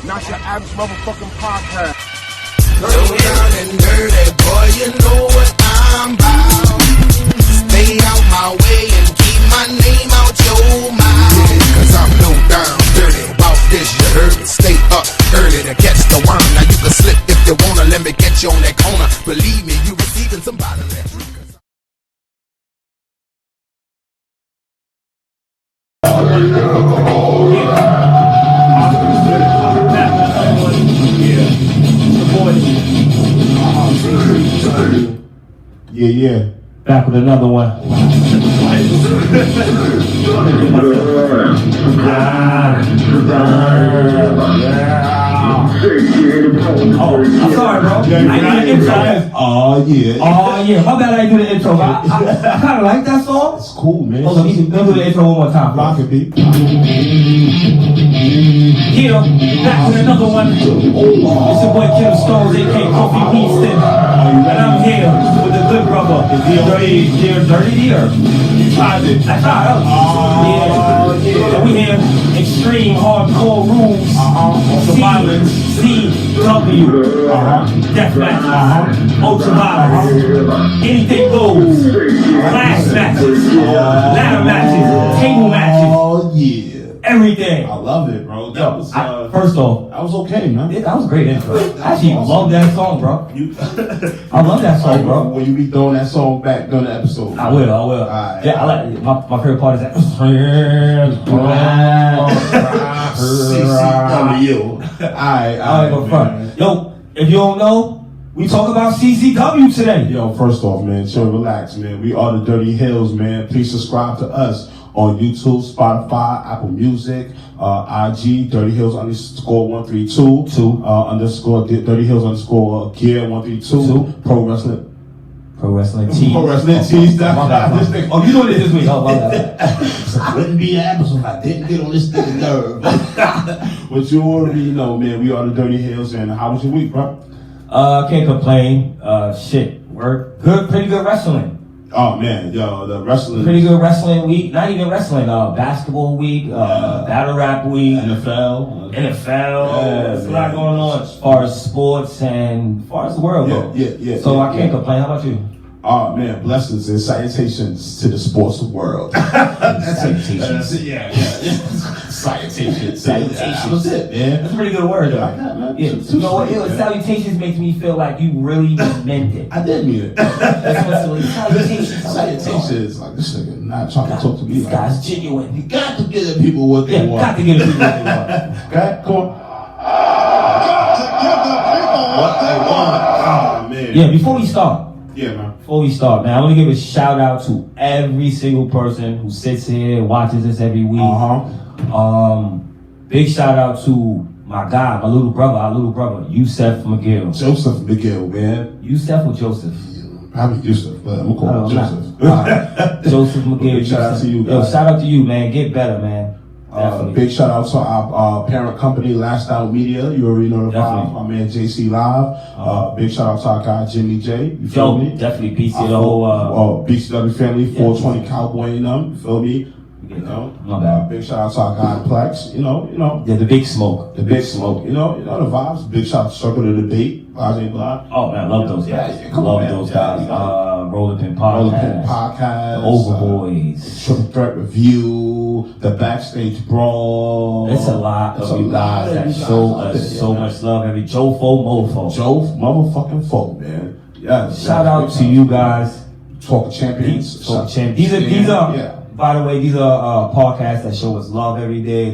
Not your average motherfucking podcast. Low down and dirty, boy, you know what I'm about. Stay out my way and keep my name out your mouth. Yeah, cause I'm low down, dirty about this, you heard me. Stay up early to catch the worm. Now you can slip if you wanna, let me get you on that corner. Believe me, you receiving some bodily. Yeah. Back with another one. Oh, I'm sorry, bro. I did the intro. Oh, yeah. My bad I didn't do the intro. I kind of like that song. It's cool, man. Hold on, let me do the intro one more time. Rock it, B. Here, back with another one. It's your boy Kim Stones, a.k.a. Kofi Winston. And I'm here with the good brother. Dirty Deer. You tried it. I tried it. Yeah. And we here, extreme hardcore rules. Ultraviolent. CW. Deathmatch. Ultraviolent. Anything goes. Class matches. Ladder matches. Table matches. Oh, yeah. Everything. I love it, bro. That was, first off, that was okay, man. yeah, that was a great intro. I actually love that song, bro. I love that song, bro. When you be throwing that song back during the episode. I will. Right. Yeah, I like my favorite part is that. CCW. I ain't gonna front. Yo, if you don't know, we talk about CCW today. Yo, first off, man, chill, relax, man. We are the Dirty Heelz, man. Please subscribe to us on YouTube, Spotify, Apple Music, IG, Dirty Heelz _132, underscore Dirty Heelz underscore gear 132, Pro Wrestling Tees. Oh, you doing it this week? Oh, my bad. I wouldn't be an episode if I didn't get on this nigga nerve. But you already know, man, we are the Dirty Heelz, and how was your week, bro? Can't complain. Work. Pretty good wrestling. Oh man, yo, the wrestling. Pretty good wrestling week. Not even wrestling. Basketball week. Battle rap week. NFL. There's a lot going on as far as sports and as far as the world goes. Yeah. So I can't complain. How about you? Oh man, blessings and salutations to the sports world. Salutations. Yeah. Salutations. That was it, man. That's a pretty good word, though. Like that, man. Yeah. You know what? Salutations makes me feel like you really meant it. I did mean it. That's what salutations. Salutations. Like this nigga not trying to talk to me. This guy's genuine. You got to give the people what they want. Got to give the people what they want. Okay, come on. Got to give the people what they want. Oh man. Yeah. Before we start. Yeah, man. Before we start, man, I want to give a shout out to every single person who sits here and watches this every week. Big shout out to my guy, our little brother, Yusef McGill. Joseph McGill, man. Yusef or Joseph? Probably Yusef, but I'm gonna call him Joseph. Joseph McGill. Big shout out to you, guys. Yo, shout out to you, man. Get better, man. Big shout out to our parent company, Last Out Media. You already know the vibe. My man JC Live. Big shout out to our guy Jimmy J. You feel me? Definitely peace to the whole BCW family, 420 Cowboy and them. You feel me? You know, big shout out to our guy Plex. You know. Yeah, the big smoke. The big smoke. You know the vibes. Big shout out to Circle of Debate. Oh man, I love those guys. Love those guys. Rolling Pin Podcast. The Overboys. Triple Threat Review. The Backstage Brawl. It's a lot of you guys that show us so much love. Every Joe Fo Mofo. Joe motherfucking Fo, man. Yes. Shout out to you guys. Talk Champions. These are. By the way, these are podcasts that show us love every day.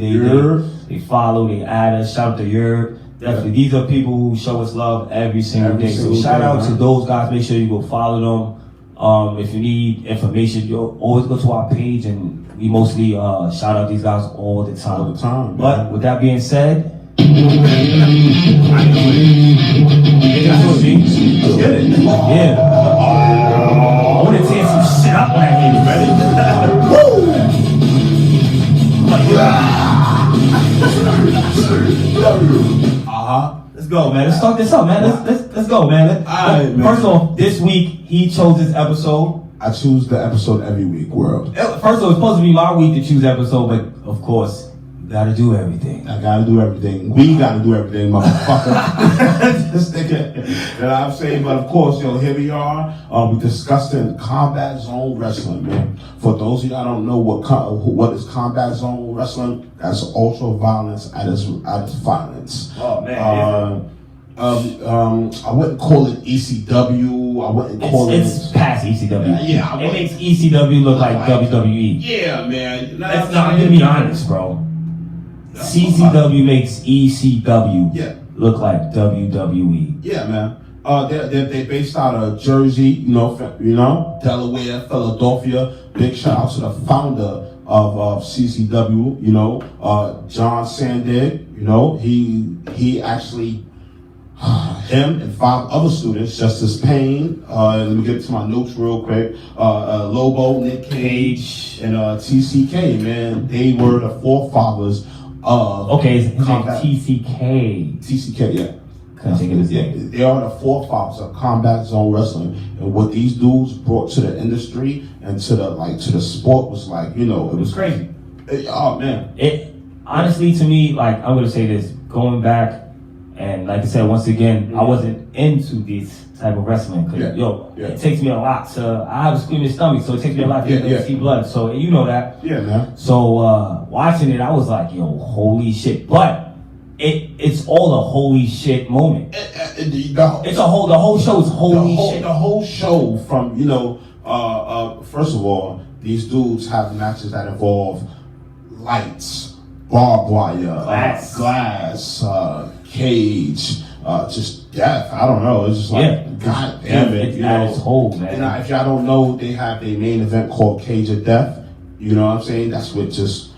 They follow, they add us. Shout out to Yerb. Definitely, these are people who show us love every single day. So shout out to those guys. Make sure you go follow them. If you need information, you always go to our page, and we mostly shout out these guys all the time. But with that being said, I want to tear some shit up when I hear you. Ready? Woo! Let's go, man. Let's start this up, man. Let's go, man. Alright, man. First off, this week he chose this episode. I choose the episode every week, world. First of all, it's supposed to be my week to choose episode, but of course, Gotta do everything. I gotta do everything. We gotta do everything, motherfucker. This nigga. You know what I'm saying? But of course, yo, here we are. We discussing combat zone wrestling, man. For those of y'all don't know what is combat zone wrestling, that's ultra violence at its finest. Oh man. I wouldn't call it ECW. I wouldn't call it's past ECW. Yeah, it makes ECW look like WWE. Yeah, man. That's not to be honest, bro. CCW makes ECW look like WWE. Yeah, man. They're based out of Jersey, you know, Delaware, Philadelphia. Big shout out to the founder of CCW, you know, John Sandig. You know, he actually. Him and 5 other students, Justice Payne, let me get to my notes real quick, Lobo, Nick Cage, and TCK, man, they were the forefathers of his name TCK. TCK, yeah. Couldn't think of his name. They are the forefathers of combat zone wrestling, and what these dudes brought to the industry and to the sport was like, you know, it was crazy. Oh man, it honestly to me, like I'm gonna say this, going back. And like I said, once again, I wasn't into this type of wrestling. Cause it takes me a lot I have a screaming stomach, so it takes me a lot to see blood. So you know that. Yeah, man. So watching it, I was like, yo, holy shit. But it's all a holy shit moment. The whole show is holy shit. The whole show from, you know, first of all, these dudes have matches that involve lights, barbed wire, glass, cage, just death. I don't know. It's just like, God damn it. It's at its whole, man. And if y'all don't know, they have a main event called Cage of Death. You know what I'm saying? That's what it's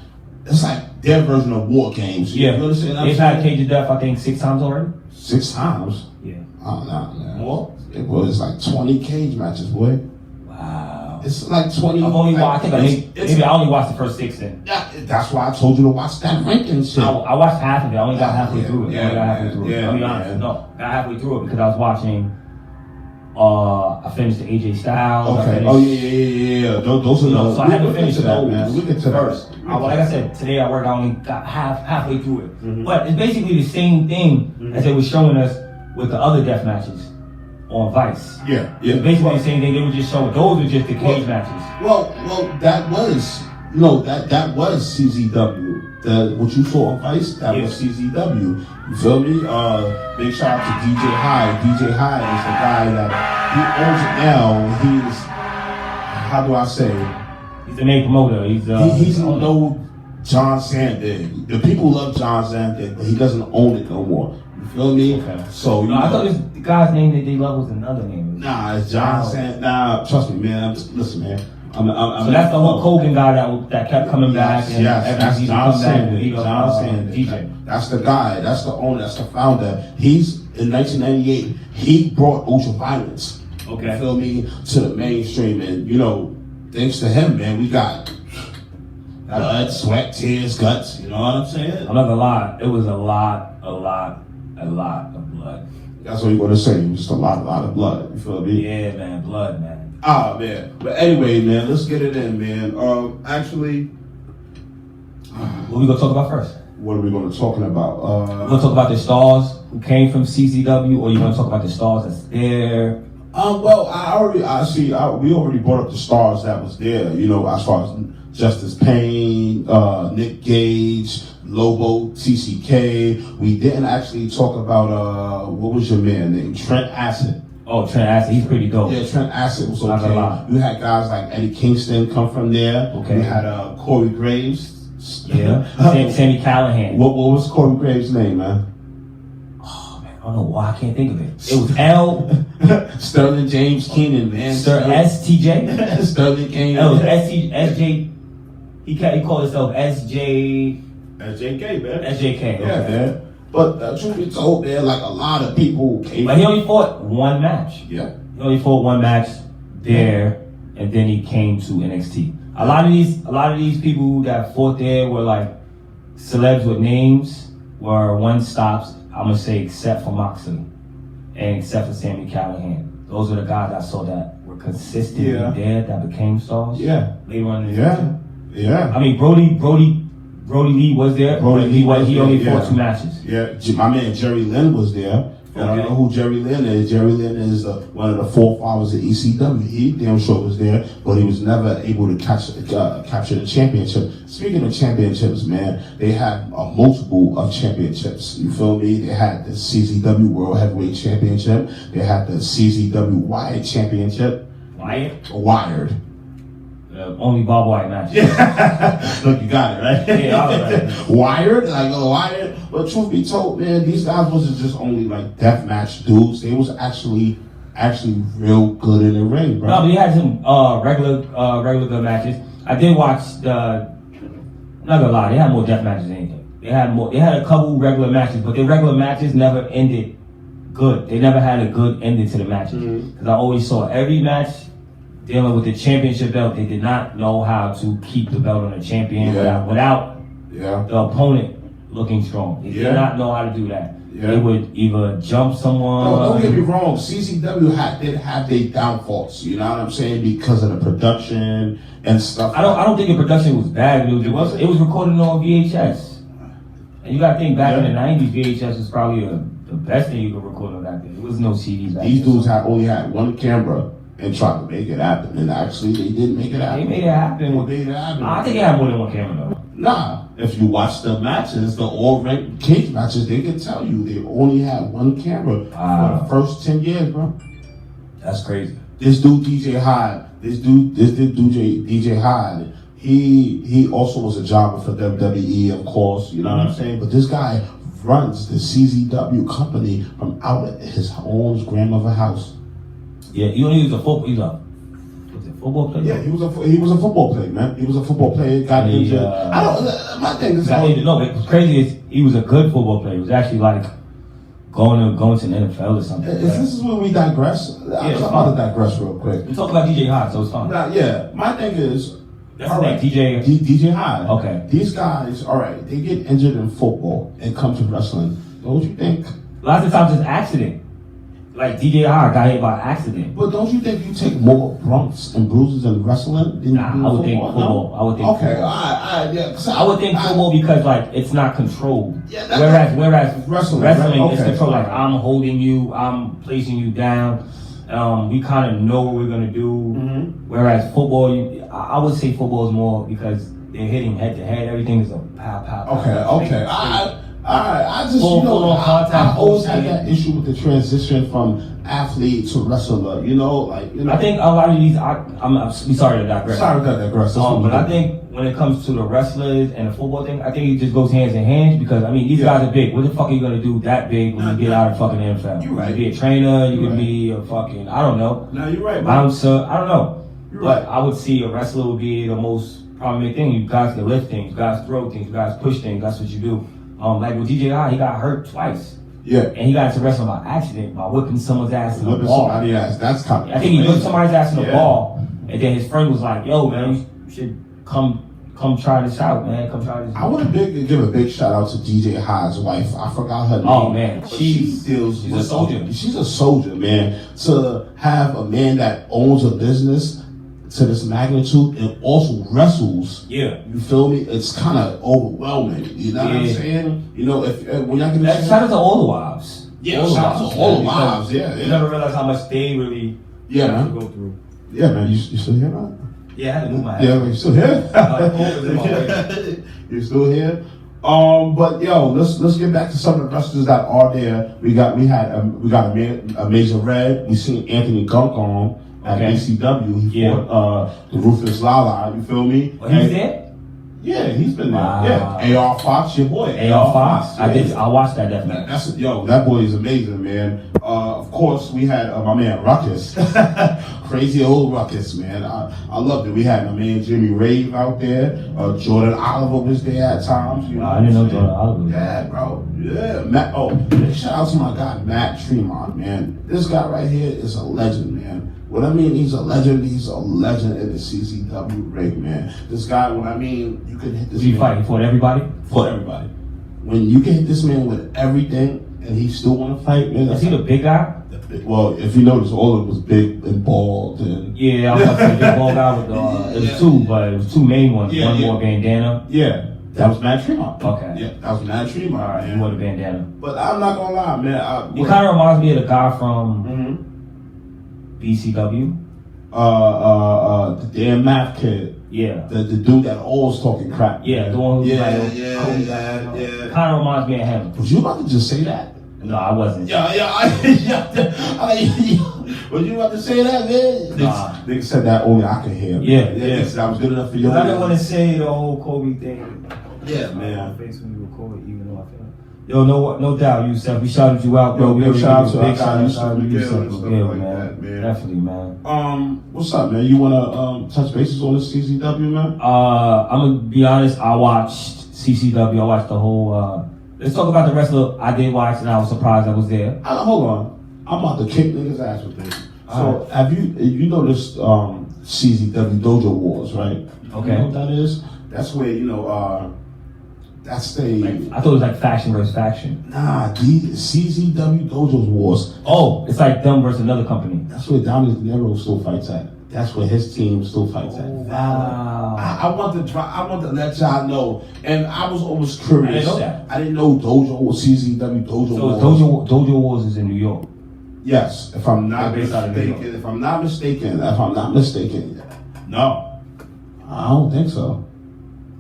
like their version of War Games. You understand? They've had Cage of Death, I think, 6 times already. 6 times? Yeah. Oh, no, man. More? It was like 20 cage matches, boy. Wow. It's like 20. I've only watched, maybe I only watched the first 6 then. Yeah, that's why I told you to watch that ranking shit. I watched half of it. I only got halfway through it. I'll be honest. No, got halfway through it because I was watching. I finished the AJ Styles. Okay. Yeah. Those are those. So I had to finish those, man. We get to first. Like I said, today at work I only got halfway through it. Mm-hmm. But it's basically the same thing as they were showing us with the other death matches on Vice. Yeah. It's basically the same thing. They were just showing those were just the cage matches. Well, that was that was CZW. What you saw on Vice, that was CZW. You feel me? Big shout out to DJ Hyde. DJ Hyde is the guy that he owns it now. He's, how do I say? He's the main promoter. He's no John Sandig. The people love John Sandig, but he doesn't own it no more. You feel me? Okay. So I thought the guy's name that they love was another name. Nah, it's John Sandig. Nah, trust me, man. Listen, man. So that's the Hulk Hogan guy that kept coming back. And that's John Sandig. DJ. That's the guy. That's the owner. That's the founder. He's in 1998. He brought ultraviolence. Okay. You feel me? To the mainstream, and you know, thanks to him, man, we got blood, sweat, tears, guts. You know what I'm saying? I'm not gonna lie. It was a lot of blood. That's what you're gonna say. Just a lot of blood. You feel me? Yeah, man, blood, man. Ah, man. But anyway, man, let's get it in, man. Actually, what are we gonna talk about first? What are we gonna talking about? We're gonna talk about the stars who came from CZW, or you wanna talk about the stars that's there? Well, we already brought up the stars that was there. You know, as far as Justice Payne, Nick Gage, Lobo, TCK. We didn't actually talk about what was your man name? Trent Acid. Oh, Trent Acid, he's pretty dope. Yeah, Trent Acid was okay. You had guys like Eddie Kingston come from there. Okay. You had Corey Graves. Yeah. Sammy Callahan. What was Corey Graves' name, man? Oh man, I don't know why I can't think of it. It was L. Sterling James Keenan, man. STJ. Sterling Keenan. It was SJ. He called himself SJK, man. SJK. Yeah, man. But truth be told, man, like a lot of people came. But he only fought one match. Yeah. He only fought one match there, and then he came to NXT. A lot of these people that fought there were like celebs with names, were one stops. I'm gonna say except for Moxley, and except for Sammy Callahan. Those are the guys I saw that were consistently there that became stars. Yeah. Later on in the season. Yeah. I mean Brody Brody Lee was there. He only fought 2 matches. Yeah, my man Jerry Lynn was there. And I don't know who Jerry Lynn is. Jerry Lynn is one of the forefathers of ECW. He damn sure was there, but he was never able to capture the championship. Speaking of championships, man, they had multiple of championships. You feel me? They had the CZW World Heavyweight Championship. They had the CZW Wired Championship. Wired. Only Bob White match. Look, you got it, right? Yeah, all right. Wired, wired. But truth be told, man, these guys wasn't just only like death match dudes. They was actually real good in the ring, bro. No, but they had some regular good matches. I did watch the. Not gonna lie, they had more death matches than anything. They had a couple regular matches, but the regular matches never ended good. They never had a good ending to the matches. Because I always saw every match dealing with the championship belt. They did not know how to keep the belt on the champion without the opponent looking strong. They did not know how to do that. They would either jump someone. No, don't get me wrong. CZW did have their downfalls. You know what I'm saying? Because of the production and stuff. I don't think the production was bad. It was recorded on VHS. And you got to think back in the 90s, VHS was probably the best thing you could record on that day. There was no CDs back then. These dudes only had one camera and tried to make it happen. And actually, they didn't make it happen. They made it happen. I think they had more than one camera though. Nah. If you watch the matches, the all-ranked cage matches, they can tell you they only had one camera for the first 10 years, bro. That's crazy. This dude DJ Hyde, DJ Hyde, he also was a jobber for WWE, of course, you know what I'm saying? But this guy runs the CZW company from out at his own grandmother's house. Yeah, he was a football player? Yeah, he was a football player, man. He was a football player. Got injured. My thing is what's crazy is he was a good football player. He was actually like going to the NFL or something. This is when we digress. I'm about to digress real quick. We talk about DJ Hyde, so it's fine. My thing is, DJ Hyde. Okay. These guys, all right, they get injured in football and come to wrestling. Don't you think? Lots of times it's accident. Like DJ Hyde got hit by accident. But don't you think you take more bumps and bruises in wrestling than I would think football. I would think football. I would think football because like it's not controlled. Yeah, whereas wrestling is controlled. Like right. I'm holding you, I'm placing you down. We kind of know what we're gonna do. Whereas football, I would say football is more because they're hitting head to head. Everything is a pow. Okay. I just, I always had that issue with the transition from athlete to wrestler, I think a lot of these, I'm sorry to digress. But I think when it comes to the wrestlers and the football thing, I think it just goes hands in hand because, these guys are big. What the fuck are you going to do that big when you get out of fucking NFL? You could be a trainer, you could be a fucking, I don't know. No, you're right, bouncer, I don't know. But I would see a wrestler would be the most prominent thing. You guys can lift things, you guys throw things, you guys push things, that's what you do. Like with DJ Hyde, he got hurt twice. Yeah. And he got into wrestling by accidident by whipping someone's ass in the ball. Somebody's ass. That's kind of I think he whipped somebody's ass in the ball, and then his friend was like, "Yo, man, you should come try this out, man. Come try this." I want to give a big shout out to DJ Hyde's wife. I forgot her name. Oh man, she's a soldier. She's a soldier, man. To have a man that owns a business to this magnitude and also wrestles. Yeah. You feel me? It's kind of overwhelming. You know what I'm saying? If when y'all get shout out to all the wives. Yeah, shout out to all the wives. Yeah. You never realize how much they really have to go through. Yeah, man. You still here, man? Yeah, I had to move my head. Yeah, you still here? You still here? But yo, let's get back to some of the wrestlers that are there. We got a Major Red. We seen Anthony Gunk on. At ECW, he fought the Ruthless Lala, you feel me? Oh, he's there? Yeah, he's been there. Wow. Yeah, AR Fox, your boy. AR Fox. I watched that definitely. That boy is amazing, man. Of course, we had my man Ruckus. Crazy old Ruckus, man. I loved it. We had my man Jimmy Rave out there. Jordan Oliver was there at times. I didn't know Jordan Oliver. Yeah, bro. Yeah. Shout out to my guy Matt Tremont, man. This guy right here is a legend, man. What I mean, he's a legend in the CZW ring, man. This guy, you can hit this man. He fought everybody? Fought everybody. When you can hit this man with everything and he still want to fight, man. Is he the big guy? Well, if you notice, all of them was big and bald. Yeah, I was about to say big bald guy with it was two, but it was two main ones. One more bandana. Yeah. That was Matt Tremont. Okay. Yeah, that was Matt Tremont. All right, man. you wore the bandana. But I'm not gonna lie, man. It kind of reminds me of the guy from Mm-hmm. BCW. The damn math kid. Yeah. The dude that always talking crap. Yeah, the one who's Yeah, like, yeah. Kind of reminds me of him. Was you about to just say that? No, I wasn't. Was you about to say that, man? Nah. Nigga said that only I could hear. Yeah. Nigga said I was good enough for you. I didn't want to say the whole Kobe thing. Yeah, man. Face when you record, even though I feel. Yo, no doubt, Yusef. We shouted you out, bro. Big shout out to big our shout out to Yusef Yusef. and stuff Yeah, like man. that, man. Definitely, man. What's up, man? You wanna touch bases on the CCW, man? I'm gonna be honest. I watched CCW. I watched the whole. Let's talk about the wrestler I did watch, and I was surprised I was there. Hold on. I'm about to kick niggas' ass with this. So, have you noticed CZW Dojo Wars, right? Okay. You know what that is? That's where, that's the... I thought it was like faction versus faction. Nah, the CZW Dojo Wars. Oh, it's like them versus another company. That's where Dominic Nero still fights at. That's where his team still fights at. Wow. I want to let y'all know. And I was always curious. I didn't know that. I didn't know CZW Dojo Wars. So Dojo Wars is in New York. Yes, if I'm not Based out of New York. mistaken. If I'm not mistaken. No. I don't think so.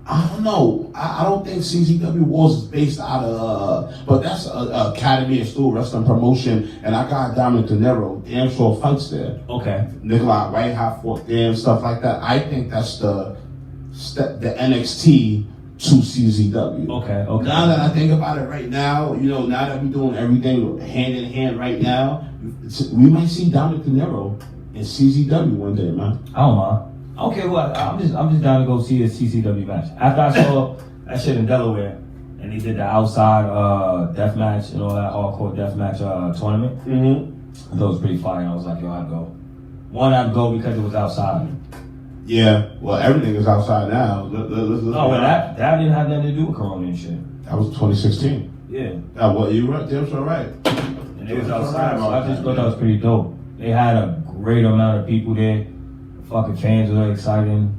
I don't know. I don't think CZW Wars is based out of, but that's a Academy of Steel Wrestling Promotion, and I got Dominic De Niro, damn sure fights there. Okay. Nikolai Whiteheart fought there and stuff like that. I think that's the NXT to CZW. Okay. Now that I think about it right now, now that we're doing everything hand in hand right now, we might see Dominic De Niro in CZW one day, man. I don't mind. Okay, well, I'm just down to go see a CCW match. After I saw that shit in Delaware, and they did the outside death match and all that hardcore death match tournament. Mm-hmm. I thought it was pretty fire. I was like, yo, I'd go. One, I'd go because it was outside. Yeah, well, everything is outside now. That didn't have nothing to do with Corona and shit. That was 2016. Yeah. You right? Damn sure right. And it was outside, so I just thought that was pretty dope. They had a great amount of people there. Fucking fans were exciting.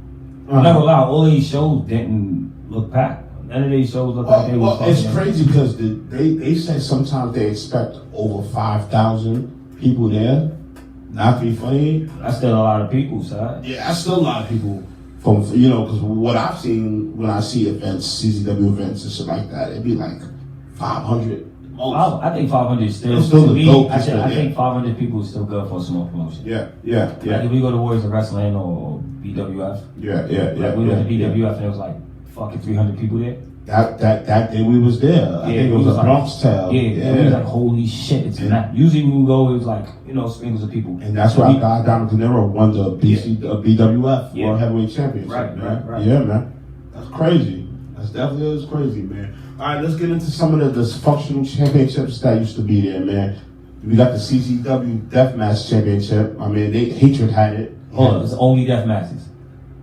I'm not gonna lie, all these shows didn't look packed. None of these shows looked like they were fucking. It's crazy because they said sometimes they expect over 5,000 people there. Not to be funny. That's still a lot of people, son. Yeah, that's still a lot of people. From because what I've seen when I see events, CZW events and shit like that, it'd be like 500. I think 500 is still the dope. I think 500 people is still good for a small promotion. Yeah. Like if we go to Warriors of Wrestling or BWF. Yeah. We went to BWF and it was like fucking 300 people there. That day we was there. I think it was a Bronx Tale. Yeah. We was like, holy shit, it's not. Usually when we go, it was like, sprinkles of people. And that's why Dominic De Niro won the BWF World Heavyweight Championship. Right. Yeah, man. That's crazy. That's definitely crazy, man. All right, let's get into some of the dysfunctional championships that used to be there, man. We got the CZW Deathmatch Championship. I mean, Hatred had it. Hold on, it's only death matches.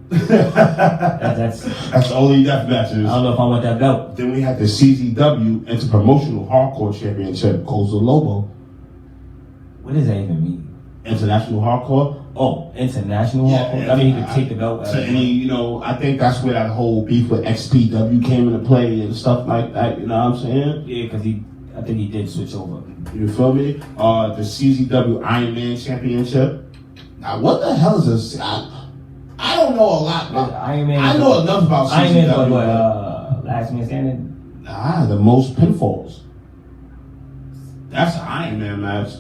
That's only death matches. I don't know if I want that belt. Then we had the CZW Interpromotional Hardcore Championship, Koza Lobo. What does that even mean? International Hardcore. Oh, international hardcore. I mean, he could take the belt. To any, I think that's where that whole beef with XPW came into play and stuff like that. You know what I'm saying? Yeah, because I think he did switch over. You feel me? The CZW Iron Man Championship. Now, what the hell is this? I don't know a lot about Iron Man. I know enough about CZW. Iron Man, what? Last man standing. The most pinfalls. That's an Iron Man match.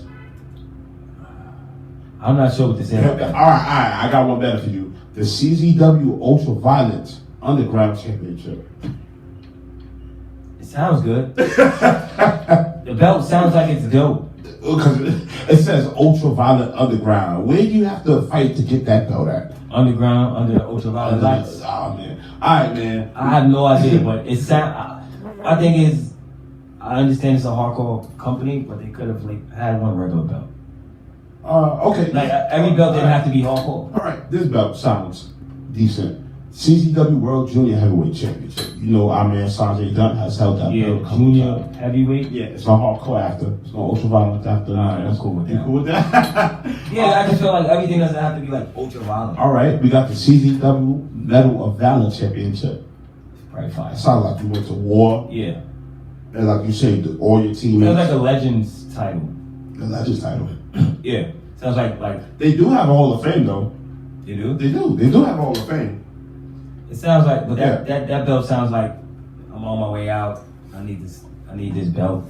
I'm not sure what this is. All right. I got one better for you. The CZW Ultraviolent Underground Championship. It sounds good. The belt sounds like it's dope. Because it says Ultraviolent Underground. Where do you have to fight to get that belt at? Underground, under the ultraviolet lights. Oh, man. All right, man. I have no idea, but it sound. I think I understand it's a hardcore company, but they could have had one regular belt. Okay. Like every belt didn't have to be hardcore. All right, this belt sounds decent. CZW World Junior Heavyweight Championship. Our man Sanjay Dutt has held that belt. Junior heavyweight. Yeah, it's not hardcore after. It's not ultraviolet after. All right, I'm cool with that. You cool with that? Yeah, I just feel like everything doesn't have to be ultraviolet. All right, we got the CZW Medal of Valor Championship. Right, fire. It sounds like you went to war. Yeah. And like you saved all your teammates. Sounds like a Legends title. The Legends title. Yeah. Sounds like They do have a Hall of Fame though. you do? They do have a Hall of Fame. It sounds like, but that belt sounds like I'm on my way out. I need this belt.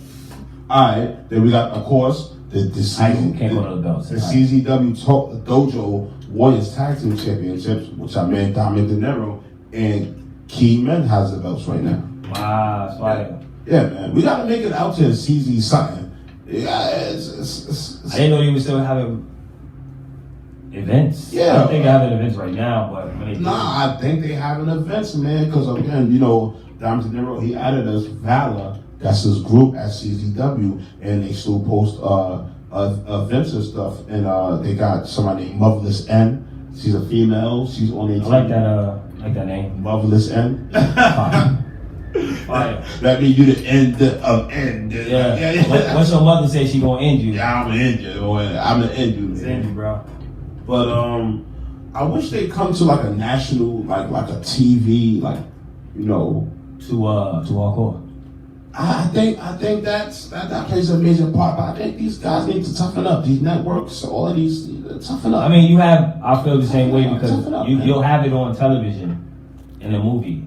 Alright, then we got, of course, the can't go to the belts. CZW Dojo Warriors Tag Team Championships, which I made Dominic De Niro and Key Men has the belts right now. Wow, that's fire. Yeah, man. We gotta make it out to CZ something. Yeah, I didn't know you were still having events. Yeah. I don't think they're having events right now, but when they do. I think they having events, man, because again, Dominic De Niro, he added us Valor, that's his group at CZW, and they still post events and stuff, and they got somebody named Motherless N. She's a female, she's on their team. I like that name. Motherless N. Fire. That means you the end of end. Yeah. What's your mother say she gonna end you? Yeah, I'm gonna end you. I'm gonna end you. It's end you, bro. But I wish they come to like a national, like a TV, to hardcore. I think that plays a major part. But I think these guys need to toughen up. These networks, all of these, toughen up. I mean, I feel the same way because you'll have it on television in a movie,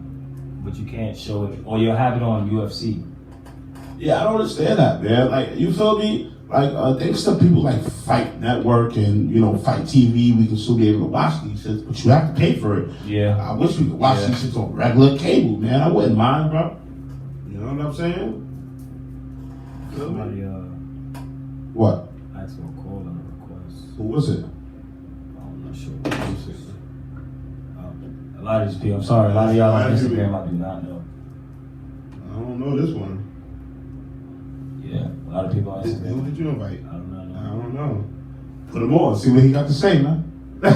but you can't show it, or you'll have it on UFC. Yeah, I don't understand that, man. Like, you feel me? Like, thanks to people like Fight Network and, Fight TV, we can still be able to watch these shits, but you have to pay for it. Yeah. I wish we could watch these shits on regular cable, man. I wouldn't mind, bro. You know what I'm saying? Somebody, what? asked for a call on a request. Who was it? I'm not sure. A lot of these people, I'm sorry, a lot of y'all on Instagram I do not know. I don't know this one. Yeah, a lot of people on Instagram. Who did you invite? I don't know. I don't know. Put him on. See what he got to say, man. I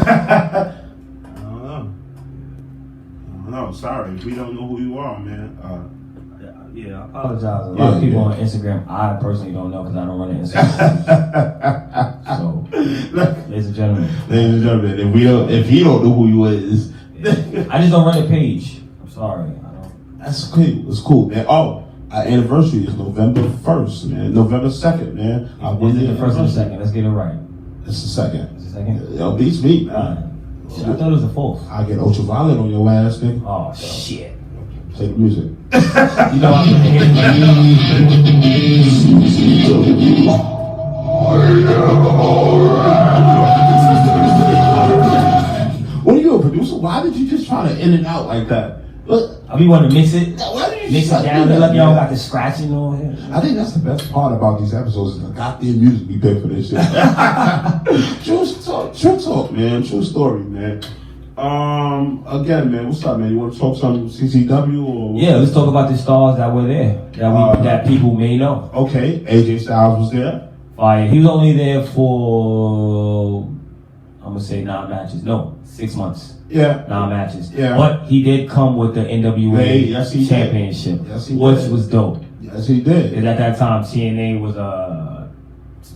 don't know. Sorry. We don't know who you are, man. Yeah, I apologize. A lot of people on Instagram, I personally don't know because I don't run an Instagram. So, ladies and gentlemen, if he don't know who you is, I just don't run a page. I'm sorry. I don't. That's cool. It's cool, man. Oh. Our anniversary is November 1st, man. November 2nd, man. Is it the first or the second? Let's get it right. It's the second. It's the second? Yo, beats me, man. I thought it was the fourth. I get ultraviolent on your ass, nigga. Oh, shit. Play the music. You know I'm gonna hit What are you, a producer? Why did you just try to in and out like that? Look, I be wanting to mix it. Why did you Mix it down. Look like y'all got the scratching on here. I think that's the best part about these episodes is the goddamn music we pay for this shit. True talk, man. True story, man. Again, man, what's up, man? You want to talk some CCW or? Yeah, let's talk about the stars that were there that people may know. Okay, AJ Styles was there. Fire. He was only there for I'm gonna say 9 matches. No, 6 months. Yeah. 9 matches. Yeah. But he did come with the NWA he championship, Yes, he which did. was dope. Yes, he did. Because at that time, TNA was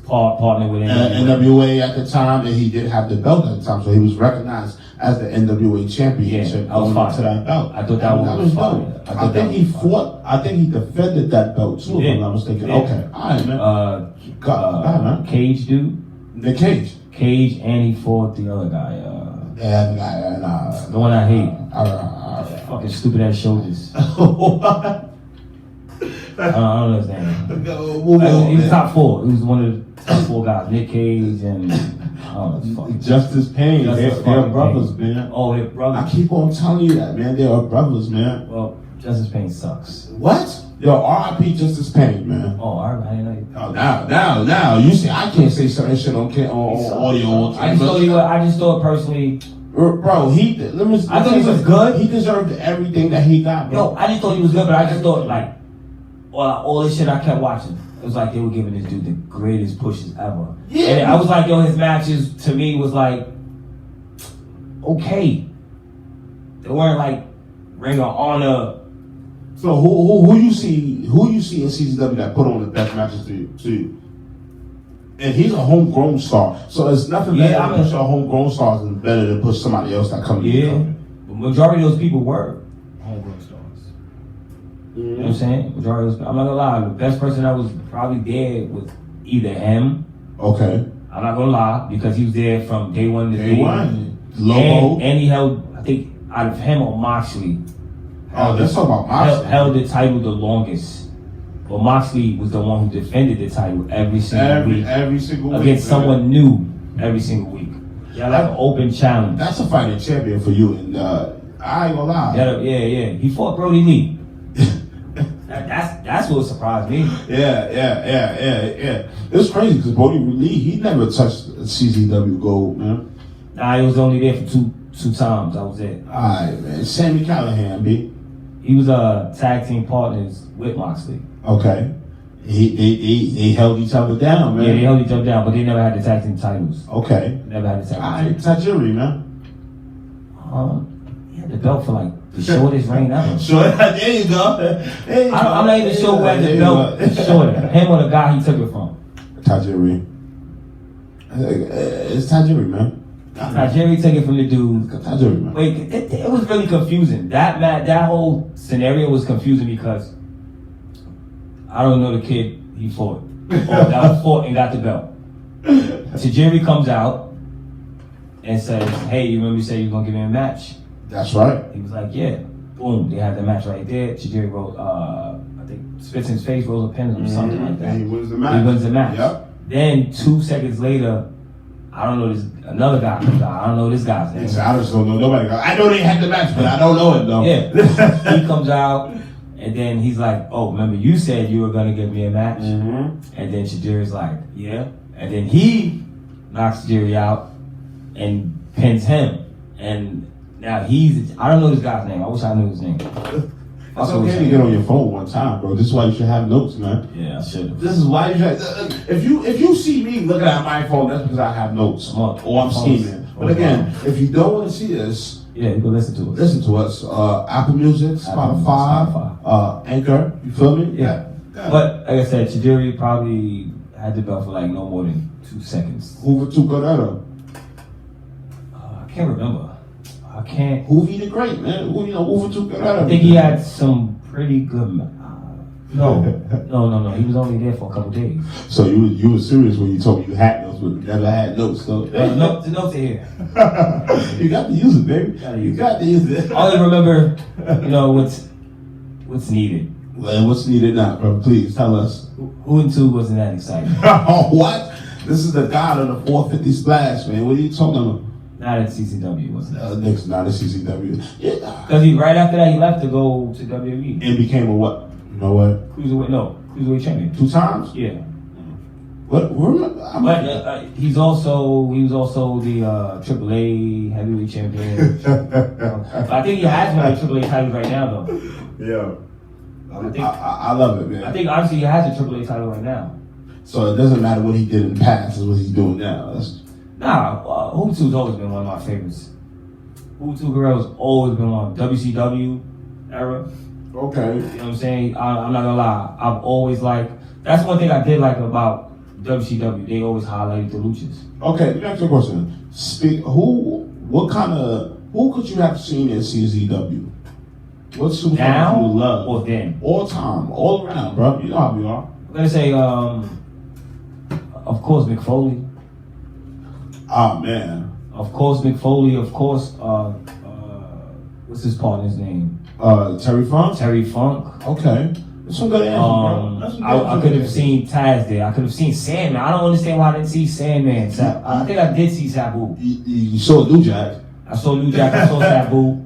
partner with NWA at the time, and he did have the belt at the time, so he was recognized as the NWA championship going to that belt. I thought that was dope. I think he fought. I think he defended that belt too, if I'm not mistaken. Yeah. Okay, all right, man. Man. Cage dude. The Cage. Cage, and he fought the other guy. Yeah, the guy. The one I hate. Fucking stupid ass shoulders. I don't know his name. He was top 4. He was one of the top 4 guys. Nick Cage and Justice Payne. They're brothers, man. Oh, they're brothers. I keep on telling you that, man. They are brothers, man. Well, Justice Payne sucks. What? Yo, R.I.P. Justice Payne, man. Oh, I didn't know you. Oh, now, you see, I can't say certain shit on audio. I just thought personally. Bro, I thought he was good. He deserved everything that he got, bro. No, I just thought he was good, but I just thought like all this shit I kept watching. It was like they were giving this dude the greatest pushes ever. Yeah. And I was like, yo, his matches to me was like okay. They weren't like Ring of Honor. So who you see in CZW that put on the best matches to you? And he's a homegrown star, so it's nothing better than push our homegrown stars and better than push somebody else that comes in. Yeah, the majority of those people were homegrown stars. You know what I'm saying? Majority was, I'm not gonna lie, the best person that was probably there was either him. Okay. I'm not gonna lie, because he was there from day one to Day day one. Lobo. And he held, I think, out of him or Moxley. Oh, let's talk about Moxley. Held the title the longest. But Moxley was the one who defended the title every single week. Every single week. Against someone new every single week. Yeah, like an open challenge. That's a fighting champion for you, and I ain't gonna lie. Yeah. He fought Brody Lee. That's what surprised me. Yeah. It's crazy because Brody Lee, he never touched CZW gold, man. Nah, he was only there for two times. That was it. Alright, man. Sammy Callahan, B. He was tag team partners with Moxley. Okay. They held each other down, man. Yeah, they held each other down, but they never had the tag team titles. Okay. Never had the tag team titles. Tajiri, man. He had the belt for like the shortest reign ever. Sure, there you go. I'm not even sure who had the belt shorter. Him or the guy he took it from. Tajiri. It's Tajiri, man. Tajiri took it from the dude. Tajiri, man. Wait, it was really confusing. That whole scenario was confusing because I don't know the kid he fought. Or that fought and got the belt. Tajiri comes out and says, "Hey, you remember you said you were gonna give me a match?" That's right. He was like, "Yeah." Boom, they had the match right there. Tajiri wrote, I think, spits in his face, rolls a pin or something like that. And he wins the match. Yep. Then 2 seconds later, I don't know, another guy comes out. I don't know this guy's name. I just don't know nobody. I know they had the match, but I don't know it though. Yeah. He comes out, and then he's like, "Oh, remember you said you were gonna give me a match?" Mm-hmm. And then Tajiri's like, "Yeah." And then he knocks Tajiri out and pins him. And now I don't know this guy's name. I wish I knew his name. It's okay to get on your phone one time, bro. This is why you should have notes, man. Yeah, I should have. This is why you should. If you see me looking at my phone, that's because I have notes or I'm scheming. But again, if you don't want to see this, yeah, you can listen to us. Listen to us. Apple Music, Spotify, Anchor. You feel me? Yeah. But like I said, Tajiri probably had the belt for like no more than 2 seconds. Hoover took that up. I can't remember. Hoovy the Great, man. Hoover took that up. I think he had some pretty good. No. He was only there for a couple days. So you were serious when you told me you had notes, but you never had notes, though. The notes are here. You got to use it, baby. You got to use it. I only remember, what's needed. Well, what's needed now, bro? Please tell us. Who and two wasn't that exciting? What? This is the god of the 450 splash, man. What are you talking about? Not at CCW, wasn't it? Nick's not at CCW. Yeah. Because right after that, he left to go to WWE. And became a what? You know what? Cruiserweight champion. 2 times? Yeah. What? But he was also the AAA heavyweight champion. I think he has one of the AAA titles right now, though. Yeah. I love it, man. I think obviously he has a AAA title right now. So it doesn't matter what he did in the past, is what he's doing now. Hootu's always been one of my favorites. Hootu Guerrero's always been one. WCW era. Okay. You know what I'm saying? I'm not gonna lie. I've always liked. That's one thing I did like about WCW. They always highlighted the luchas. Okay, let me ask you a question. Who could you have seen in CZW? What superstar now you love? Or then? All time, all around, bro. You know how we are. I'm gonna say, of course, Mick Foley. Oh man. Of course, Mick Foley. Of course, what's his partner's name? Terry Funk. Terry Funk. Okay. That's some good answers, bro. I could have seen Taz there. I could have seen Sandman. I don't understand why I didn't see Sandman. I think I did see Sabu. You saw New Jack. I saw New Jack. I saw Sabu.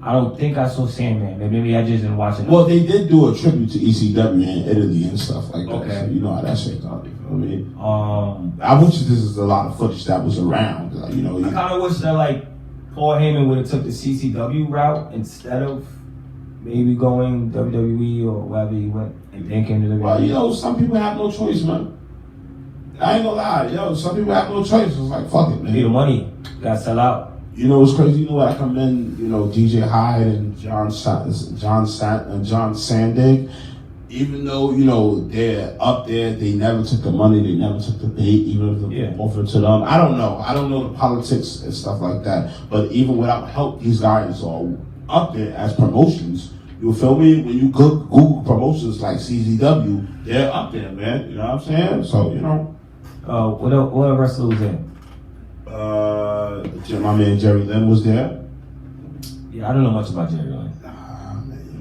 I don't think I saw Sandman. Maybe I just didn't watch it. Well, they did do a tribute to ECW in Italy and stuff like that. Okay. So you know how that shit's out. You feel me? I wish this is a lot of footage that was around. I kind of wish that Paul Heyman would have took the CCW route instead of maybe going WWE or wherever he went and then came to WWE. Well, some people have no choice, man. I ain't gonna lie, some people have no choice. It's like, fuck it, man. Need the money. Gotta sell out. You know what's crazy? I commend, DJ Hyde and John Sandig. Even though, they're up there, they never took the money, they never took the bait, even if they offered to them. I don't know the politics and stuff like that. But even without help, these guys are up there as promotions. You feel me? When you Google promotions like CZW, they're up there, man. You know what I'm saying? So, you know. What wrestler was there? My man Jerry Lynn was there. Yeah, I don't know much about Jerry Lynn.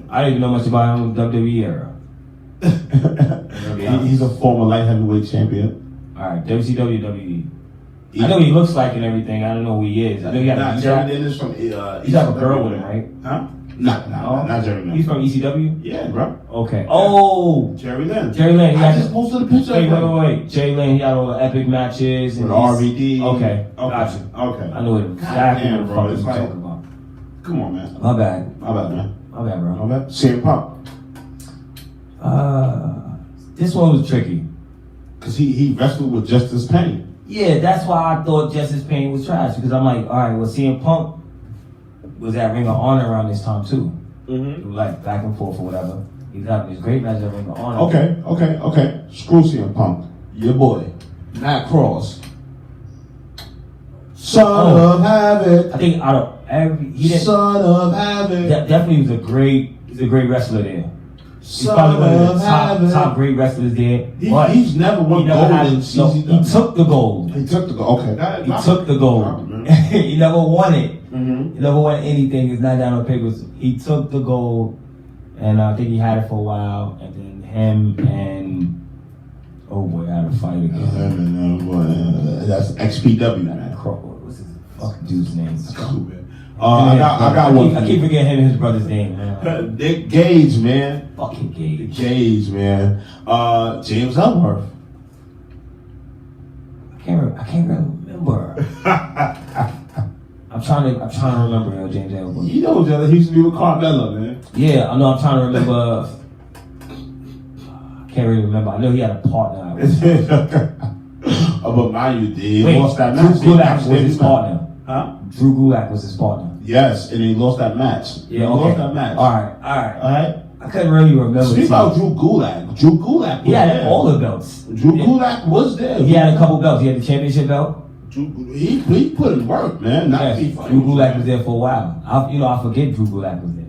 I didn't even know much about him in the WWE era. He's a former light heavyweight champion. Alright, WCW, WWE. I know he looks like and everything. I don't know who he is. I know he got Jerry Lynn is from he's got a girl with him, right? Huh? Not Jerry Lynn. He's from ECW? Yeah, bro. Okay. Oh! Jerry Lynn. Jerry Lynn. I just posted a picture of him. Wait. Jerry Lynn, he had all the epic matches. With RVD. Okay. Gotcha. Okay. I know exactly what the fuck you're talking about. Come on, man. My bad, man. My bad, bro. My bad. CM Punk. This one was tricky. Because he wrestled with Justice Payne. Yeah, that's why I thought Justice Payne was trash. Because I'm like, alright, well, CM Punk was at Ring of Honor around this time, too. It was like back and forth or whatever. He's having these great matches at Ring of Honor. Okay. Screw CM Punk. Your boy, Matt Cross. Son of Havoc. I think out of Son of Havoc. Definitely was he's a great wrestler there. He's Son probably one of of the Havoc. top great wrestlers there. But He's never won gold in CZW. he took the gold. He took the gold. Okay. He took the gold. He never won it. Mm-hmm. He never won anything. It's not down on papers. He took the gold, and I think he had it for a while. And then him and oh boy, I had a fight again. That's XPW, man. What's his fucking dude's name? I got one. I keep forgetting him and his brother's name, man. Dick Gage, man. Fucking Gage. Gage, man. James Ellsworth. I can't remember. I'm trying to remember James Ellsworth. You know he used to be with Carmella, man. Yeah, I know. I'm trying to remember. I can't really remember. I know he had a partner. But mind you, he lost that Drew match. Gulak was his partner. Huh? Drew Gulak was his partner. Yes, and he lost that match. Yeah, he lost that match. All right. I couldn't really remember. Speak about Drew Gulak. Drew Gulak was he had there. all the belts. Drew Gulak was there. He had a couple belts. He had the championship belt. He put in work, man. Yes, Drew Gulak was there for a while. I forget Drew Gulak was there.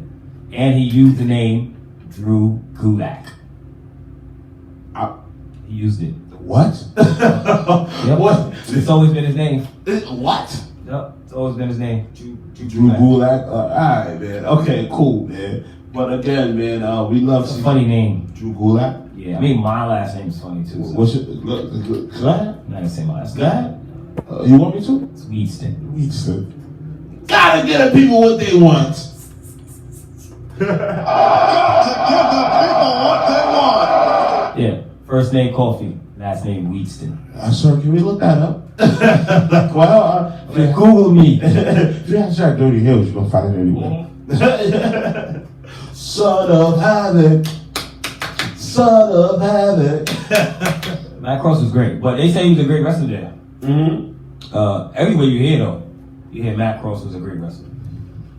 And he used the name Drew Gulak. He used it. What? Yep. What? It's always been his name. What? Yep. It's always been his name. Drew Gulak. Alright, man. Okay, cool, man. But again, man, we love. It's a funny name. Drew Gulak? Yeah, I mean, my last name is funny too. So. What's it? Go ahead. I'm not gonna say my last Go name. ahead. You want me to? It's Wheatston. Gotta get the people what they want. To give the people what they want. Yeah. First name Coffee. Last name Wheatston. Sir, can we look that up? Well, if you Google me. If you hashtag Dirty Heelz, you're gonna find it anyway. Son of Havoc. Son of Havoc. Matt Cross was great, but they say he was a great wrestler there. Everywhere you hear though, you hear Matt Cross was a great wrestler.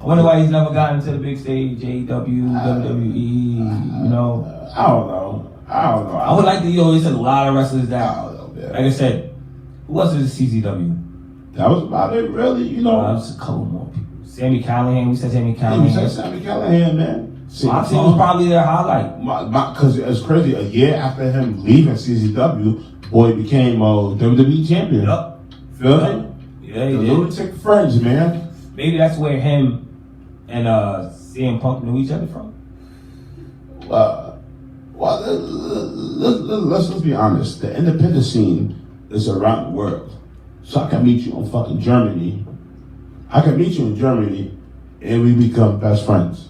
I wonder why he's never gotten to the big stage, AEW, WWE, you know. I don't know. I would like to, there's a lot of wrestlers that, like I said, who else is CZW? That was about it, really, Just a couple more people. Sammy Callahan, we said Sammy Callahan. We said Sammy Callahan, man. Moxley was probably their highlight. Because it's crazy, a year after him leaving CZW, boy became WWE champion. Yup. Feel me? Yeah, he the did. Lunatic Friends, man. Maybe that's where him and CM Punk knew each other from. Let's be honest. The independent scene is around the world. So I can meet you in fucking Germany. I can meet you in Germany and we become best friends.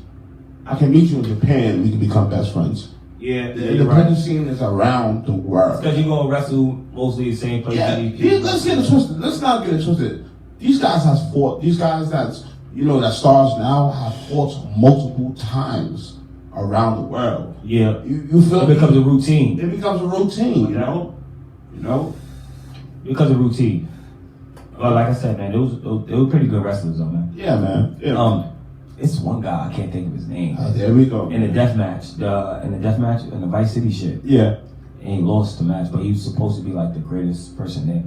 I can meet you in Japan and we can become best friends. Yeah, the independent scene is around the world. Because you're going to wrestle mostly the same place. Yeah, let's get it twisted. Let's not get it twisted. These guys that stars now have fought multiple times around the world. Yeah. You feel it becomes a routine. It becomes a routine, you know? It becomes a routine. Well, like I said, man, they were pretty good wrestlers though, man. Yeah, man. Yeah. It's one guy, I can't think of his name. There we go. In the death match, in the Vice City shit. Yeah. And he lost the match, but he was supposed to be like the greatest person there.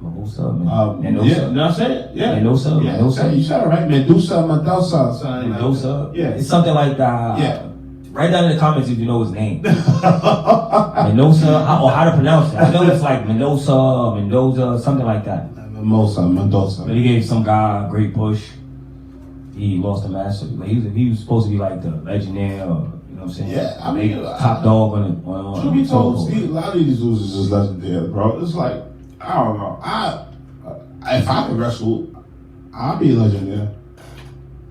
Medusa, Mendoza. Yeah, you know what I'm saying? Yeah. Mendoza. You said it right, Mendoza. Mendoza. Yeah. It's something like that. Yeah. Write down in the comments if you know his name. Mendoza, or how to pronounce it. I know it's like Mendoza, something like that. Mendoza. But he gave some guy a great push. He lost the match. But he was supposed to be like the legionnaire, or, you know what I'm saying? Yeah, I mean, top dog on. Truth be told, Steve, a lot of these dudes is just legendary, bro. It's like, I don't know. If I could wrestle, I'd be a legendary.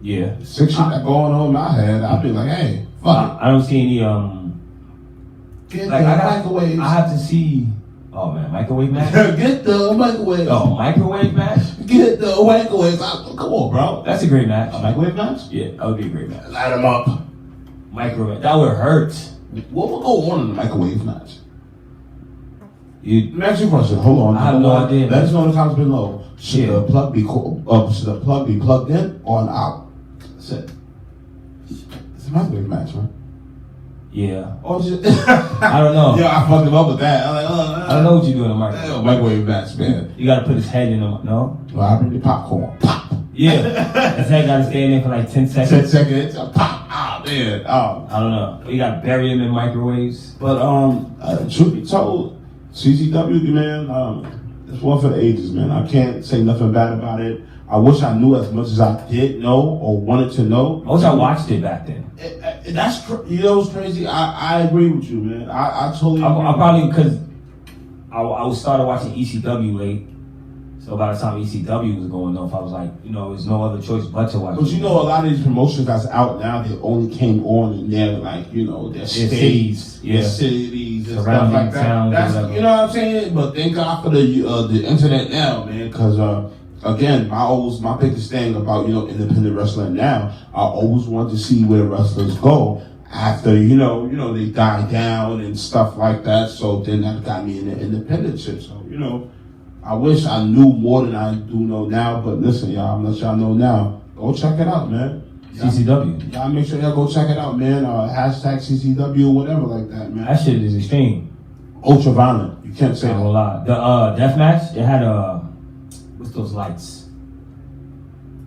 Yeah. 6 shit that going on in my head, I'd be like, hey, fuck it. I don't see any Microwaves. I have to see. Oh man, microwave match. Get the microwave. Oh, microwave match. Get the microwave. Come on, bro. That's a great match. A microwave match? Yeah, that would be a great match. Light them up. Microwave. That would hurt. What would go on in the microwave match? You. Let me ask you a question. Hold on. I have no idea. Let us know in the comments below. Should the plug be plugged in or out? That's it. It's a microwave match, right? Yeah. Or just I don't know. Yeah, I fucked him up with that. I'm like, I don't know what you're doing in the microwave. Microwave match, man. You gotta put his head in the no. Well, I bring the popcorn. Pop. Yeah. His head gotta stay in there for like 10 seconds. 10 seconds. Pop. Ah, man. Oh. I don't know. You gotta bury him in microwaves. But truth be told, CZW, man, it's one for the ages, man. I can't say nothing bad about it. I wish I knew as much as I did know or wanted to know. I wish I watched it back then. That's you know what's crazy. I agree with you, man. I totally. I probably because I started watching ECW late, so by the time ECW was going off, I was like, you know, there's no other choice but to watch. But you know, a lot of these promotions that's out now, they only came on in their like, you know, their states, their cities, and stuff like that. That's, you know what I'm saying. But thank God for the internet now, man, because. Again, my biggest thing about, you know, independent wrestling now, I always want to see where wrestlers go after, you know, they die down and stuff like that. So then that got me in the independent shit. So, you know, I wish I knew more than I do know now. But listen, y'all, I'm letting y'all know now. Go check it out, man. CCW. Y'all make sure y'all go check it out, man. Hashtag CCW or whatever like that, man. That shit is extreme. Ultraviolent. You can't say that. A lot. The death match, they had what's those lights?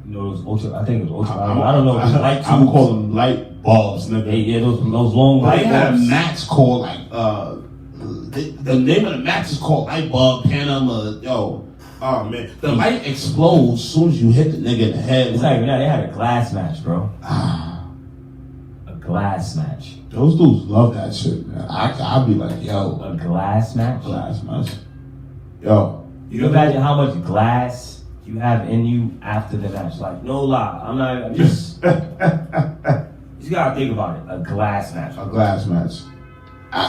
You know, those I think it was ultra. I don't know. Light tubes. I'm calling them light bulbs, nigga. Yeah, those long light bulbs. They had a match called like the name of the match is called Light Bulb Panama. Yo, oh man, the light explodes as soon as you hit the nigga in the head. It's not even that. They had a glass match, bro. A glass match. Those dudes love that shit, man. I'd be like, yo, a glass match. Glass match. Yo. You imagine how much glass you have in you after the match. Like, no lie. I'm just... you gotta think about it. A glass match. A glass match.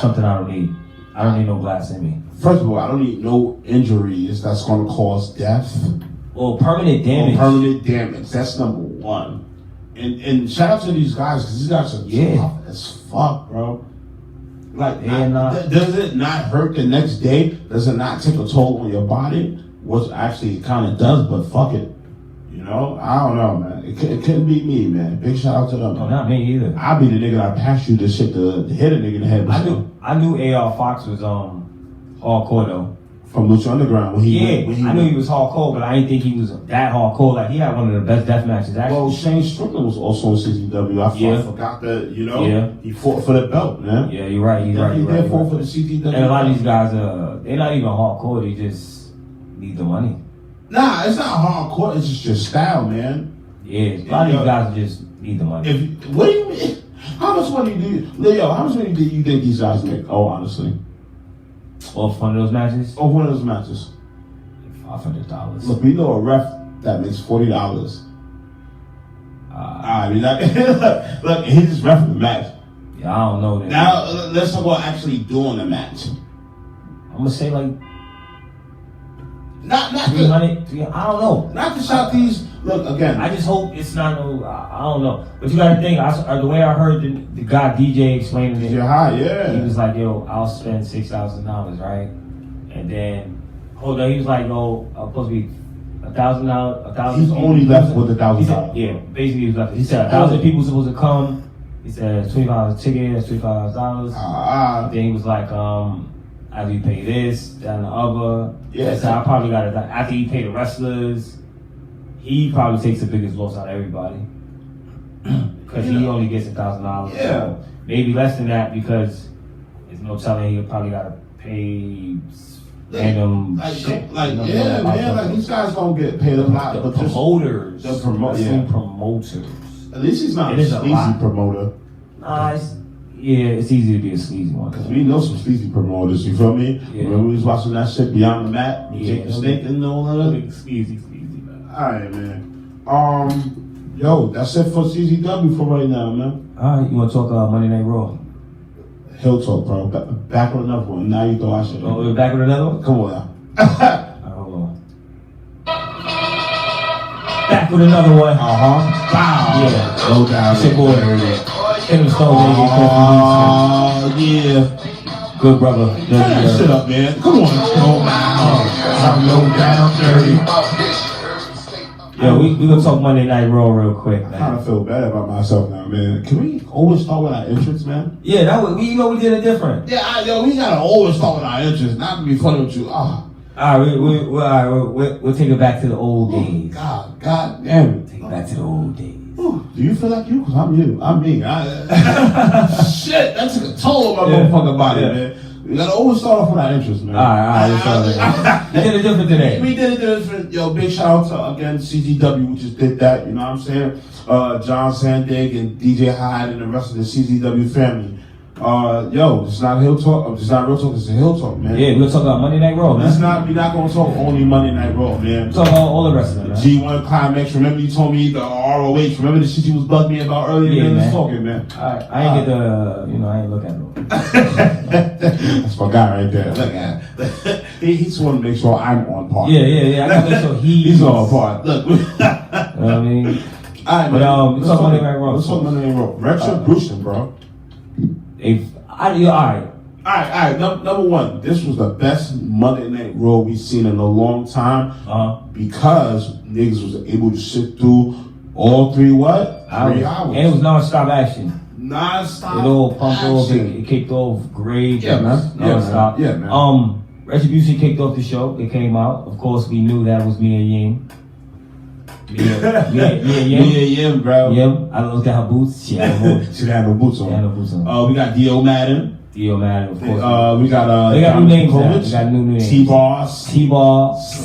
Something I don't need. I don't need no glass in me. First of all, I don't need no injuries that's gonna cause death. Or permanent damage. Or permanent damage. That's number one. And shout out to these guys, because these guys are tough as fuck, bro. Like, does it not hurt the next day? Does it not take a toll on your body? Which actually it kind of does, but fuck it. You know? I don't know, man. It couldn't be me, man. Big shout out to them. No, not me either. I'd be the nigga that passed you the shit to hit a nigga in the head. I knew AR Fox was hardcore though. From Lucha Underground. I knew he was hardcore, but I didn't think he was that hardcore. Like, he had one of the best death matches, actually. Well, Shane Strickland was also in CZW. I forgot that, you know, he fought for the belt, man. Yeah, you're right. He's right. He did fight for the CZW. And a lot of these guys, they're not even hardcore. They just need the money. Nah, it's not hardcore. It's just your style, man. Yeah, a lot of these guys just need the money. What do you mean? How much money do you, Leo, how much money do you think these guys make? Oh, honestly. Off one of those matches? Off one of those matches. $500. Look, we know a ref that makes $40. I mean, look, he just ref the match. Yeah, I don't know that. Now, let's talk about actually doing the match. I'm gonna say like not 300. I don't know. Not to shout these. Look again. I just hope it's not no. I don't know. But you gotta think. The way I heard the guy DJ explaining it. You're high, yeah. He was like, "Yo, I'll spend $6,000, right?" And then hold on, he was like, "Oh, I'm supposed to be $1,000. 1,000." He's only left with $1,000. Yeah, basically he was left. He said 1,000 people supposed to come. He said $25 ticket, $25. Then he was like, after you pay this, then the other. Yeah. So I probably got it. After you pay the wrestlers, he probably takes the biggest loss out of everybody. Because he only gets $1,000. Yeah. So maybe less than that because there's no telling he'll probably got to pay random shit. Man, like these guys don't get paid a lot, but promoters. The promoters. At At least he's not It a is a sleazy lot. promoter. Nah, it's easy to be a sleazy one. Because we know some sleazy promoters, you feel me? Yeah. When we was watching that shit Beyond the Mat, Yeah. Jake the Snake and all of that. Sleazy, man. Alright, man. Yo, that's it for CZW for right now, man. Alright, you want to talk Monday Night Raw? Hill talk, bro. Back with another one. Now you throw our shit. Oh, we're back with another one? Come on now. Alright, hold on. Back with another one. Wow. Yeah. No doubt. Shit, boy. Kevin Stone, Yeah. good brother. Turn that shit up, man. Come on. I'm low down dirty. Yeah, we gonna talk Monday Night Raw real quick, I kind man. of feel bad about myself now, man. Can we always start with our entrance, man? Yeah, that was, we did it different. Yeah, we gotta always start with our entrance. Not to be funny with you. Alright, we'll take it back to the old days. God damn it. Take it back to the old days. Ooh, do you feel like you? Because I'm you. I'm me. Shit, that took a toll on my Yeah. motherfucking body, Yeah. man. We gotta always start off with our entrance, man. Alright, let's start with it. We did it different today. We did it different. Yo, big shout out to, again, CZW, we just did that, you know what I'm saying? John Sandig and DJ Hyde and the rest of the CZW family. Yo, it's not Hill Talk, it's not Real Talk, it's a Hill Talk, man. Yeah, we're gonna talk about Monday Night Raw, man. We're not gonna talk only Monday Night Raw, man. Talk about all the wrestling, man. G1 Climax, remember you told me the ROH, remember the shit you was bugging me about earlier? Yeah, man. man. Let's talk it, man. I ain't get the, I ain't look at it. That's my guy right there. Look at he just want to make sure I'm on par. Yeah. I gotta make sure He's on par. Look. You know what I mean? Alright, But, man. let's talk Monday Night Raw. Let's talk Monday Night Raw. Retribution, bro. Alright. Alright. Number one, this was the best Monday Night Raw we've seen in a long time because niggas was able to sit through all 3 hours. And it was non-stop action. Non-stop It all pumped off. action. It kicked off great. Yeah, man. Non-stop. Yeah, man. Retribution kicked off the show. It came out. Of course, we knew that was Mia Yim. Yeah, bro. Yim. I looked at her boots. She had no boots. She had no boots on. She had no boots on. We got Dio Madden. Dio Madden, of course. We got they got new names now. Kovic, They got new names. T-Boss,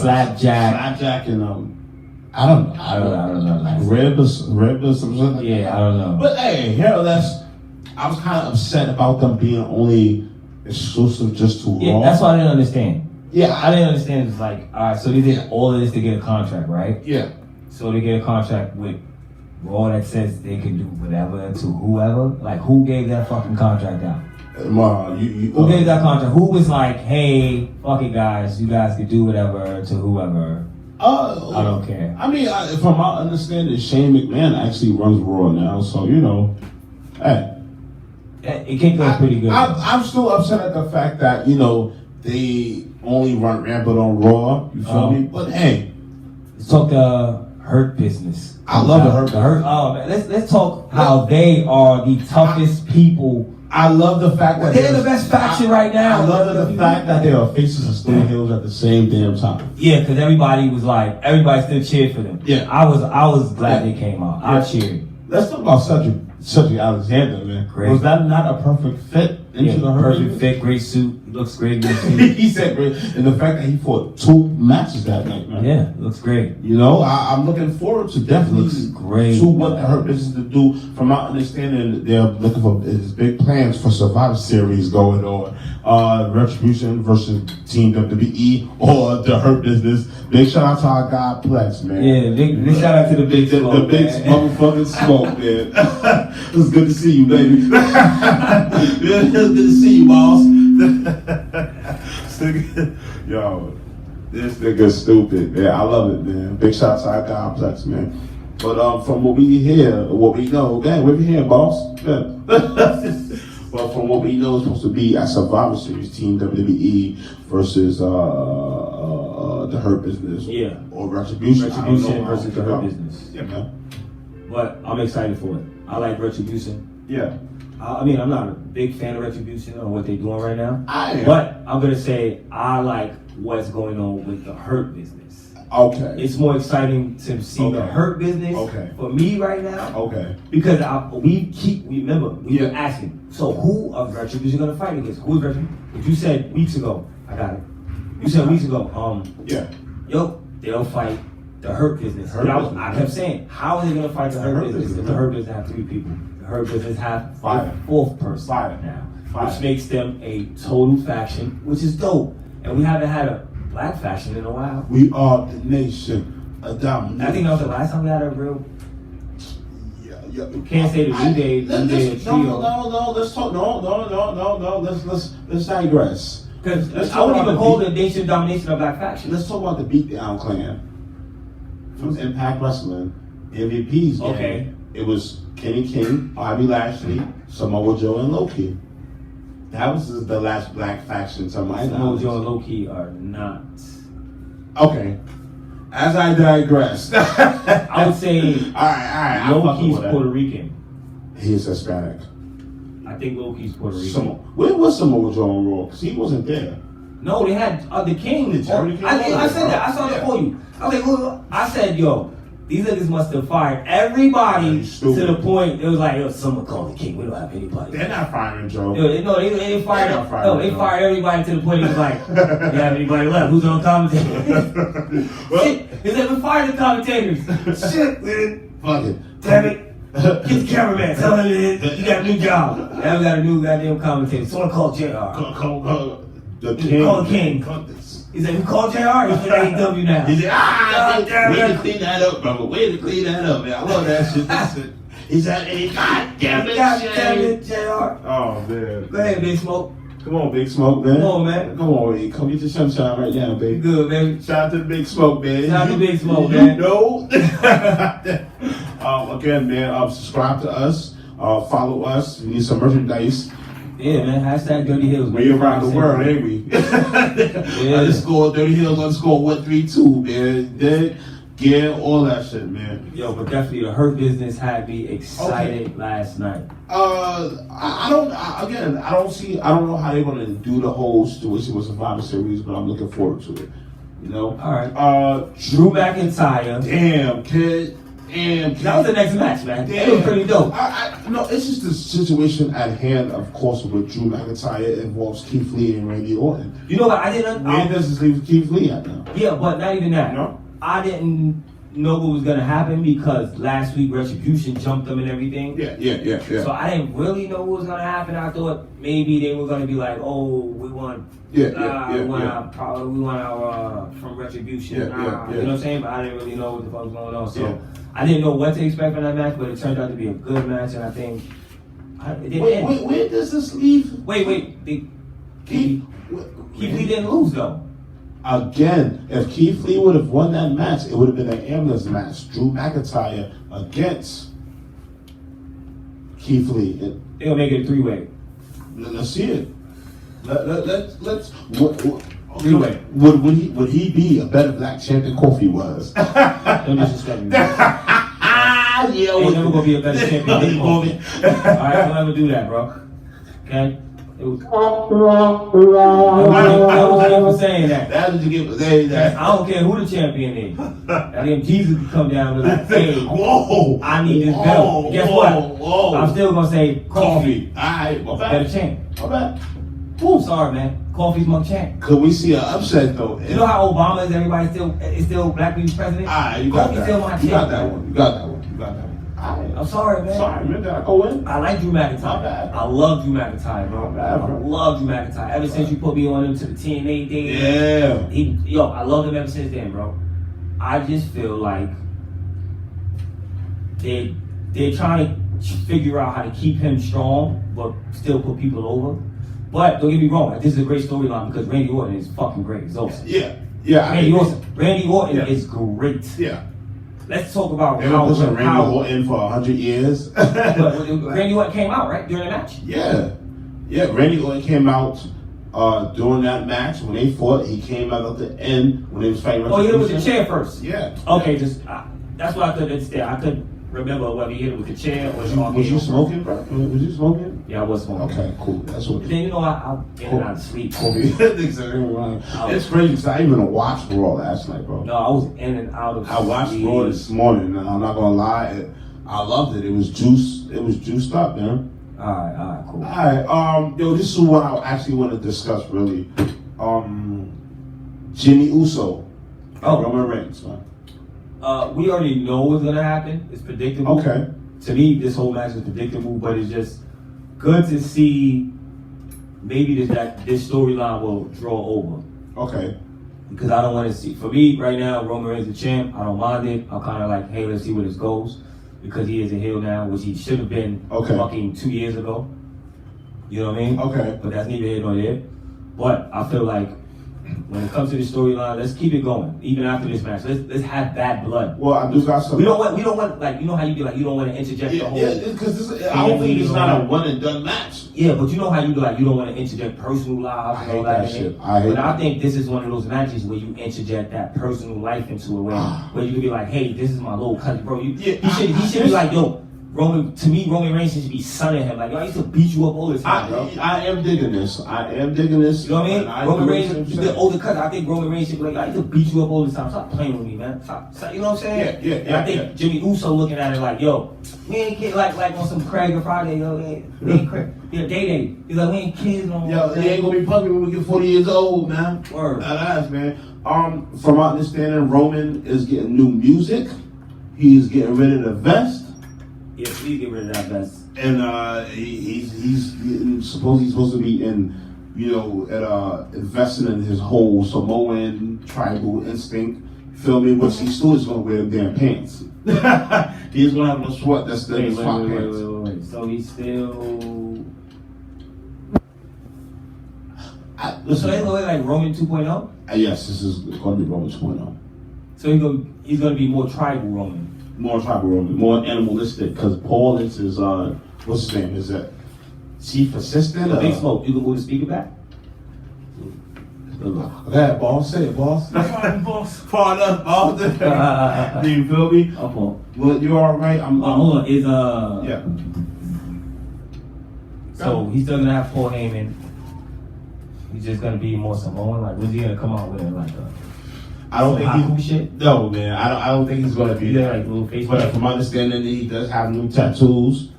Slapjack, and I don't know. Like, Rib or something. Like yeah, I don't know. But hey, here I was kind of upset about them being only exclusive just to Yeah, Raw. that's what I didn't understand. Yeah, I didn't understand. It's like, all right, so they did all of this to get a contract, right? Yeah. So they get a contract with Raw that says they can do whatever to whoever. Like, who gave that fucking contract out? Who gave that contract? Who was like, hey, fuck it, guys, you guys can do whatever to whoever. I don't care. I mean, from my understanding, Shane McMahon actually runs Raw now, so hey. It kicked off pretty good. I'm still upset at the fact that they only run Rampant on Raw. You feel me? But hey, let's talk the Hurt Business. I love the Hurt. Oh man, let's talk how they are the toughest people. I love the fact that they're the best faction right now. I love the fact that they are faces and still heels at the same damn time. Yeah, because everybody still cheered for them. Yeah, I was glad they came out. I cheered. Let's talk about Cedric Alexander, man. Great. Was that not a perfect fit into the Hurt? Perfect fit, great suit. He looks great in the suit. He said great, and the fact that he fought 2 matches that night, man. Yeah, looks great. I'm looking forward to definitely Looks great. to what the Hurt Business to do. From my understanding, they're looking for big plans for Survivor Series going on. Retribution versus Team WWE or the Hurt Business. Big shout out to our guy Plex, man. Yeah, big shout out to the big smoke. The big motherfucking smoke, man. It was good to see you, baby. It was good to see you, boss. Yo, this nigga's stupid, man. I love it, man. Big shout out to our guy Plex, man. But from what we hear, what we know, okay, what we hear, boss? Yeah. But from what we know, it's supposed to be a Survivor Series Team WWE versus the Hurt Business. Yeah. Or Retribution. Retribution versus the Hurt Business. Yeah, man. But I'm excited for it. I like Retribution. Yeah. I mean, I'm not a big fan of Retribution or what they're doing right now. I am. But I'm gonna say I like what's going on with the Hurt business. Okay. It's more exciting to see the Hurt business for me right now. Okay. Because we've been asking. So who of Retribution gonna fight against? Who is Retribution? But you said weeks ago. I got it. You said weeks ago. They'll fight the Hurt business. I kept saying, how are they gonna fight the Hurt business if the Hurt business have 3 people? The Hurt business have a 4th person now, which makes them a total faction, which is dope. And we haven't had a black faction in a while. We are the nation of domination. I think that was the last time we had a real. You can't say the New Day trio. No. Let's talk. No. Let's digress. Because I wouldn't even call the nation domination a black faction. Let's talk about the Beatdown Clan from Impact Wrestling. MVPs. Okay. It was Kenny King, Bobby Lashley, Samoa Joe, and Loki. That was the last black faction to my knowledge. Samoa Joe and Loki are not. Okay. As I digress. I would say all right. Loki's Puerto Rican. He's Hispanic. I think Loki's Puerto Rican. Where was Samoa Joe on Raw? Because he wasn't there. No, they had the King. I said that. I saw that for you. I was like, well, I said, yo, these niggas must have fired everybody to the point it was like, yo, someone called the King. We don't have anybody. They're not firing Joe. Yo, they fired him. No, they fired everybody to the point it was like, you have anybody left? Who's on commentator? Shit. He said, we fired the commentators. Shit, man. Fuck it. Damn it. Get the cameraman. Tell him you got a new job. Now we got a new goddamn commentator. Someone called JR. Call the King. Call the King. He said, we called JR. He's in AEW now. He said, way to clean that up, brother. Way to clean that up, man. I love that shit. Listen. He said, God damn it, JR. Oh, man. Go ahead, Big Smoke. Come on, Big Smoke, man. Come on, man. Come on, man. Come get your sunshine right now, baby. Good, baby. Shout out to the Big Smoke, man. Shout out to Big Smoke, man. You know. Again, man, subscribe to us. Follow us. We need some merchandise. Yeah, man. Hashtag Dirty Heelz. We around the world, ain't we? Underscore Dirty Heelz underscore 132, man. Yeah, all that shit, man. Yo, but definitely the Hurt business had me excited last night. I don't know how they're gonna do the whole situation with Survivor Series, but I'm looking forward to it. You know? Alright. Drew McIntyre. Damn, kid. That was the next match, man. Damn. It was pretty dope. No, it's just the situation at hand, of course, with Drew McIntyre involves Keith Lee and Randy Orton. You know what? I didn't. Where does this leave Keith Lee at now? Yeah, but not even that. No? I didn't know what was gonna happen because last week Retribution jumped them and everything. Yeah. So I didn't really know what was gonna happen. I thought maybe they were gonna be like, oh, we want. We want our from Retribution. You know what I'm saying? But I didn't really know what the fuck was going on. So I didn't know what to expect from that match, but it turned out to be a good match, and I think it didn't end. Where does this leave? Wait. Keith Lee didn't lose though. Again, if Keith Lee would have won that match, it would have been an ambulance match. Drew McIntyre against Keith Lee. They're gonna make it a 3-way. Let's see it. Let's. Three-way. Would he be a better black champ than Kofi was? Don't disrespect me. Yeah, ain't never gonna be a better champion than Kofi. Alright, don't ever do that, bro. Okay? That was you for saying that. That was you get for saying that. I don't care who the champion is. That damn Jesus could come down and be like, hey, whoa, I need this belt. Guess what? I'm still gonna say Kofi. Alright, my bad. Better champ. My bad. Ooh, sorry, man. Kofi's my champ. Could we see an upset though? You know how Obama is? Everybody is still black people's president. You got Kofi's that. still my champ. You got that one. I'm sorry, man. Sorry, man. Did I go in? I like Drew McIntyre. I love Drew McIntyre, bro. I love Drew McIntyre. Ever since you put me on him to the TNA days. Yeah. I love him ever since then, bro. I just feel like they're trying to figure out how to keep him strong, but still put people over. But don't get me wrong, this is a great storyline because Randy Orton is fucking great. It's awesome. Yeah. Randy Orton is great. Yeah. Let's talk about how Randy Orton for 100 years. But Randy Orton came out, right, during the match? Yeah. Randy Orton came out during that match when they fought. He came out at the end when they was fighting. Oh, yeah, it was the chair first. Yeah. Okay, just that's what I could understand. remember whether he hit it with the chair or the Was you smoking, bro? Was you smoking? Yeah, I was smoking. Okay, cool. That's what. But then I in and out of sleep. It's crazy because I even watched Raw last night, bro. No, I was in and out of sleep. I watched Raw this morning, and I'm not gonna lie, I loved it. It was juiced up, man. Alright, cool. Alright, yo, this is what I actually want to discuss, really. Jimmy Uso. Roman Reigns, man. We already know what's gonna happen. It's predictable. Okay. To me, this whole match is predictable, but it's just good to see maybe this storyline will draw over. Okay. Because I don't want to see. For me, right now, Roman Reigns the champ. I don't mind it. I'm kind of like, hey, let's see where this goes. Because he is a heel now, which he should have been fucking 2 years ago. You know what I mean? Okay. But that's neither here nor there. But I feel like when it comes to the storyline, let's keep it going. Even after this match, let's have bad blood. Well, I do got some. We don't want like, you know how you be like, you don't want to interject the whole. Yeah, because I don't think it's not a one and done match. Yeah, but you know how you be like, you don't want to interject personal lives and all that shit. I think this is one of those matches where you interject that personal life into it, where you can be like, hey, this is my little cousin, bro. He should be like, yo. Roman Reigns should be sunning him. Like, yo, I used to beat you up all the time, bro. I am digging this. You know what I mean? Roman Reigns, you the older cousin. I think Roman Reigns should be like, I used to beat you up all the time. Stop playing with me, man. Stop. You know what I'm saying? Yeah. And I think Jimmy Uso looking at it like, yo, we ain't kids like on some Craig or Friday, yo. We ain't Craig. Yeah, Day. He's like, we ain't kids no more. Yo, they ain't gonna be pumping when we get 40 years old, man. Word. That's man. From my understanding, Roman is getting new music. He's getting rid of the vest. Yeah, please get rid of that vest. And he's supposed to be in, investing in his whole Samoan tribal instinct. Feel me? But he still is gonna wear them damn pants. He's gonna have no sweat. That's the wait. pants. So he's still. Listen, so he's going like Roman 2.0. Yes, this is gonna be Roman 2.0. So he's gonna be more tribal Roman. More tribal Roman, more animalistic, because Paul is his, what's his name? Is that Chief Assistant? Big Smoke, you can move the speaker back? Go ahead, boss. Say it, boss. Boss. Father, boss. Do you feel me? Well, you all right? Hold on, yeah. So he's still gonna have Paul Heyman. He's just gonna be more Samoan. Like, when's he gonna come out with like a? I don't think shit. No, man. I don't think he's gonna be like little face. But from my understanding, he does have new tattoos.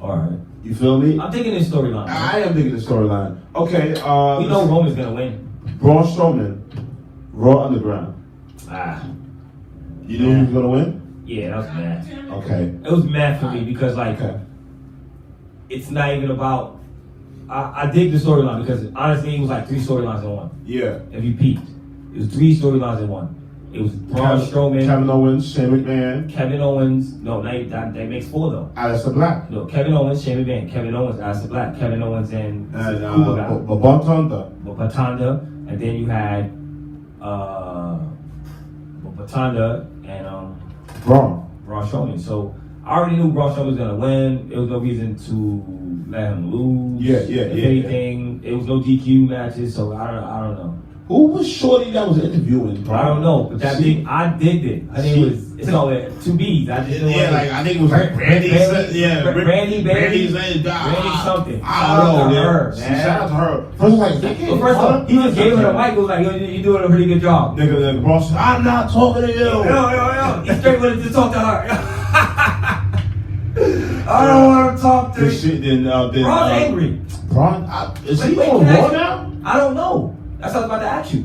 All right. You feel me? I'm thinking this storyline. I am thinking the storyline. Okay. We know Roman's gonna win. Braun Strowman, Raw Underground. You knew he was gonna win? Yeah, that was mad. Okay. It was mad for me because it's not even about. I dig the storyline because honestly, it was like 3 storylines in one. Yeah. If you peeped. It was 3 storylines in one. It was Braun Strowman, Kevin Owens, Shane McMahon. Kevin Owens. No, that makes 4 though. Aleister Black. No, Kevin Owens, Shane McMahon, Kevin Owens, Aleister Black, Kevin Owens, and Batanda. And then you had Batanda and Braun Strowman. So I already knew Braun Strowman was gonna win. There was no reason to let him lose. If anything, it was no DQ matches. So I don't know. Who was Shorty that was interviewing, bro? I don't know, but that thing, I did it. I think it's all 2 B's. I just I think it was Brandy. Brandy something. I don't know. Her, shout out to her. First of all, he just gave her the mic. He was like, yo, you're doing a pretty good job. Nigga, boss, I'm not talking to you. Yo. He straight wanted to talk to her. I don't want to talk to you. Braun's angry. Braun, is he on Raw now? I don't know. That's what I was about to ask you.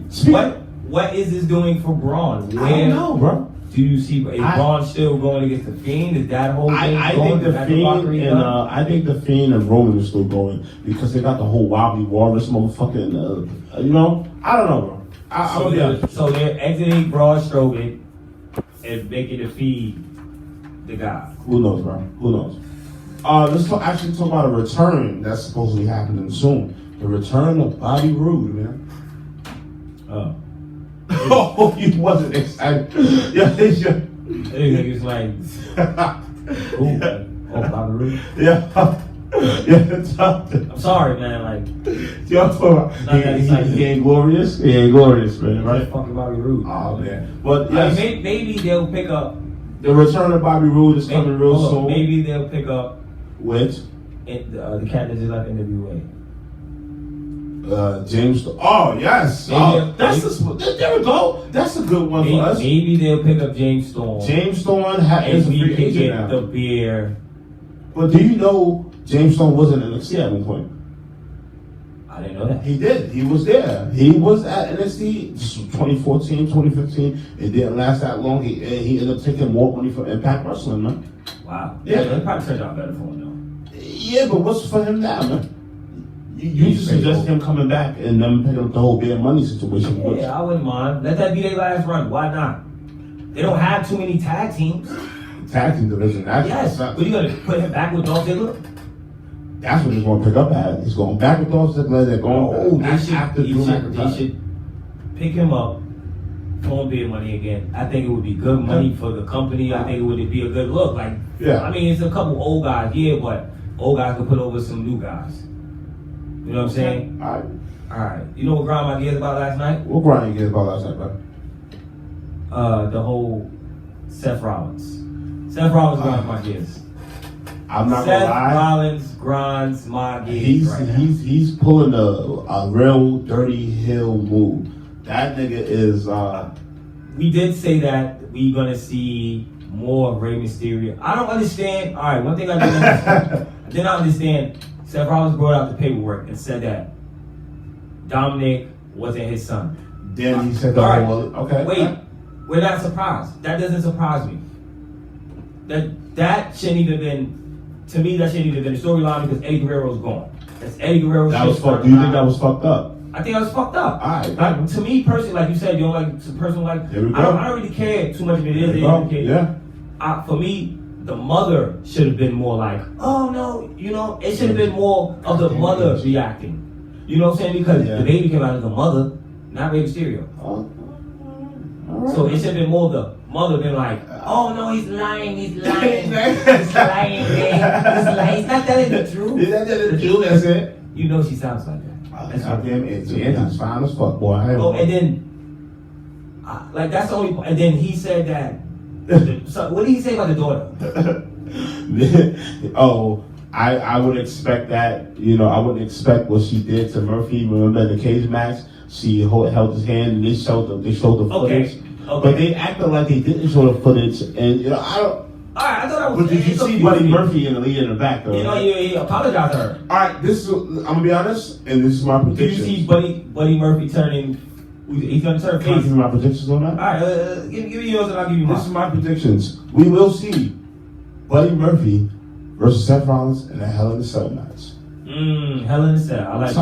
What is this doing for Braun? I don't know, bro. Do you see? Is Braun still going against the Fiend? Is that whole thing I going? think the Fiend and Roman are still going because they got the whole Wobbly Walrus motherfucking. I don't know, bro. So they're exiting Braun Strowman and making the Fiend the guy. Who knows, bro? Who knows? Let's actually talk about a return that's supposedly happening soon. The return of Bobby Roode, man. Oh, you wasn't excited. It's like, Bobby Roode. Yeah. I'm sorry, man. He ain't glorious. He ain't glorious, man. Right? Fucking Bobby Roode. Oh man. But yes. maybe they'll pick up The return of Bobby Roode is coming real soon. Maybe they'll pick up Which? The cat that just left NWA. James. Oh yes. Maybe There we go. That's a good one for us. Maybe they'll pick up James Storm. James Storm is a and we free can agent get now. the beer. But do you know James Storm was in NXT at one point? I didn't know that. He did. He was there. He was at NXT 2014, 2015. It didn't last that long. He ended up taking more money for Impact Wrestling, man. Wow. Yeah. It probably turned out better for him, though. Yeah, but what's for him now, man? You just suggest him coming back and them picking up the whole beer money situation. Yeah, I wouldn't mind. Let that be their last run. Why not? They don't have too many tag teams. Tag team division. Yes. But you gonna put him back with Dolph Ziggler? That's what he's going to pick up at. He's going back with Dolph Ziggler. They're going back after Drew McIntyre. They should pick him up, throw him beer money again. I think it would be good money for the company. I think it would be a good look. Like, yeah. I mean, it's a couple old guys, yeah, but old guys can put over some new guys. You know what I'm saying? All right. You know what grind my gears about last night? What grind your gears about last night, bro? The whole Seth Rollins. Seth Rollins grinds my gears. I'm not Seth gonna lie. Rollins grinds my gears He's pulling a real dirty heel move. That nigga is. We did say that we're gonna see more of Rey Mysterio. I don't understand. All right, one thing I didn't understand. I did not understand. Seth Rollins brought out the paperwork and said that Dominic wasn't his son. Then he said, right. okay. Wait, we're not surprised. That doesn't surprise me. That shouldn't even been. To me, that shouldn't even been a storyline because Eddie Guerrero's gone. That's Eddie Guerrero's. That was fucked. Do you think that was fucked up? I think I was fucked up. All right. Like, to me personally, like you said, you don't like some person like. There we go. I don't really care too much if it is. Yeah. For me, the mother should have been more like, oh no, it should have been more of the mother reacting. You know what I'm saying? Because the baby came out as a mother, not Rey Mysterio. Right. So it should have been more the mother been like, oh no, he's lying, he's lying, he's lying, man. He's not telling the truth. Is that the truth? That's it. You know she sounds like that. That's goddamn Anthony's fine as fuck, boy. And then, like that's the only. And then he said that. So what did he say about the daughter? I would expect that. I wouldn't expect what she did to Murphy. Remember in the cage match, she held his hand and they showed the footage. Okay. But they acted like they didn't show the footage, and I don't. All right, I thought I was. But did you see Buddy Murphy in the lead in the back though? He apologized to her. All right, I'm gonna be honest, and this is my prediction. Did you see Buddy Murphy turning? He's gonna turn face. Can I give you my predictions on that? All right, give me yours and I'll give you mine. This is my predictions. We will see Buddy Murphy versus Seth Rollins in a Hell in a Cell match. Hell in a Cell. I like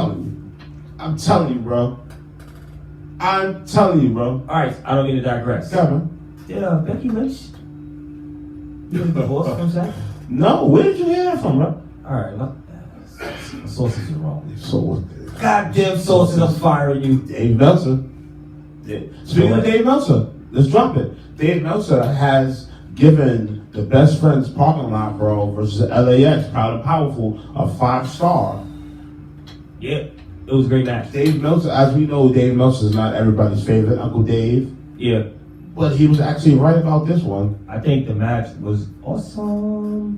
I'm telling you, bro. All right, I don't mean to digress. Kevin. Did Becky Lynch get divorced from Seth? No, where did you hear that from, bro? All right, my sources are wrong. So goddamn sources, I'm firing you. Dave Meltzer. Speaking of Dave Meltzer, let's drop it. Dave Meltzer has given the Best Friends parking lot, bro, versus LAX, Proud and Powerful, a 5-star. Yeah, it was a great match. Dave Meltzer, as we know, Dave Meltzer is not everybody's favorite, Uncle Dave. Yeah. But he was actually right about this one. I think the match was awesome.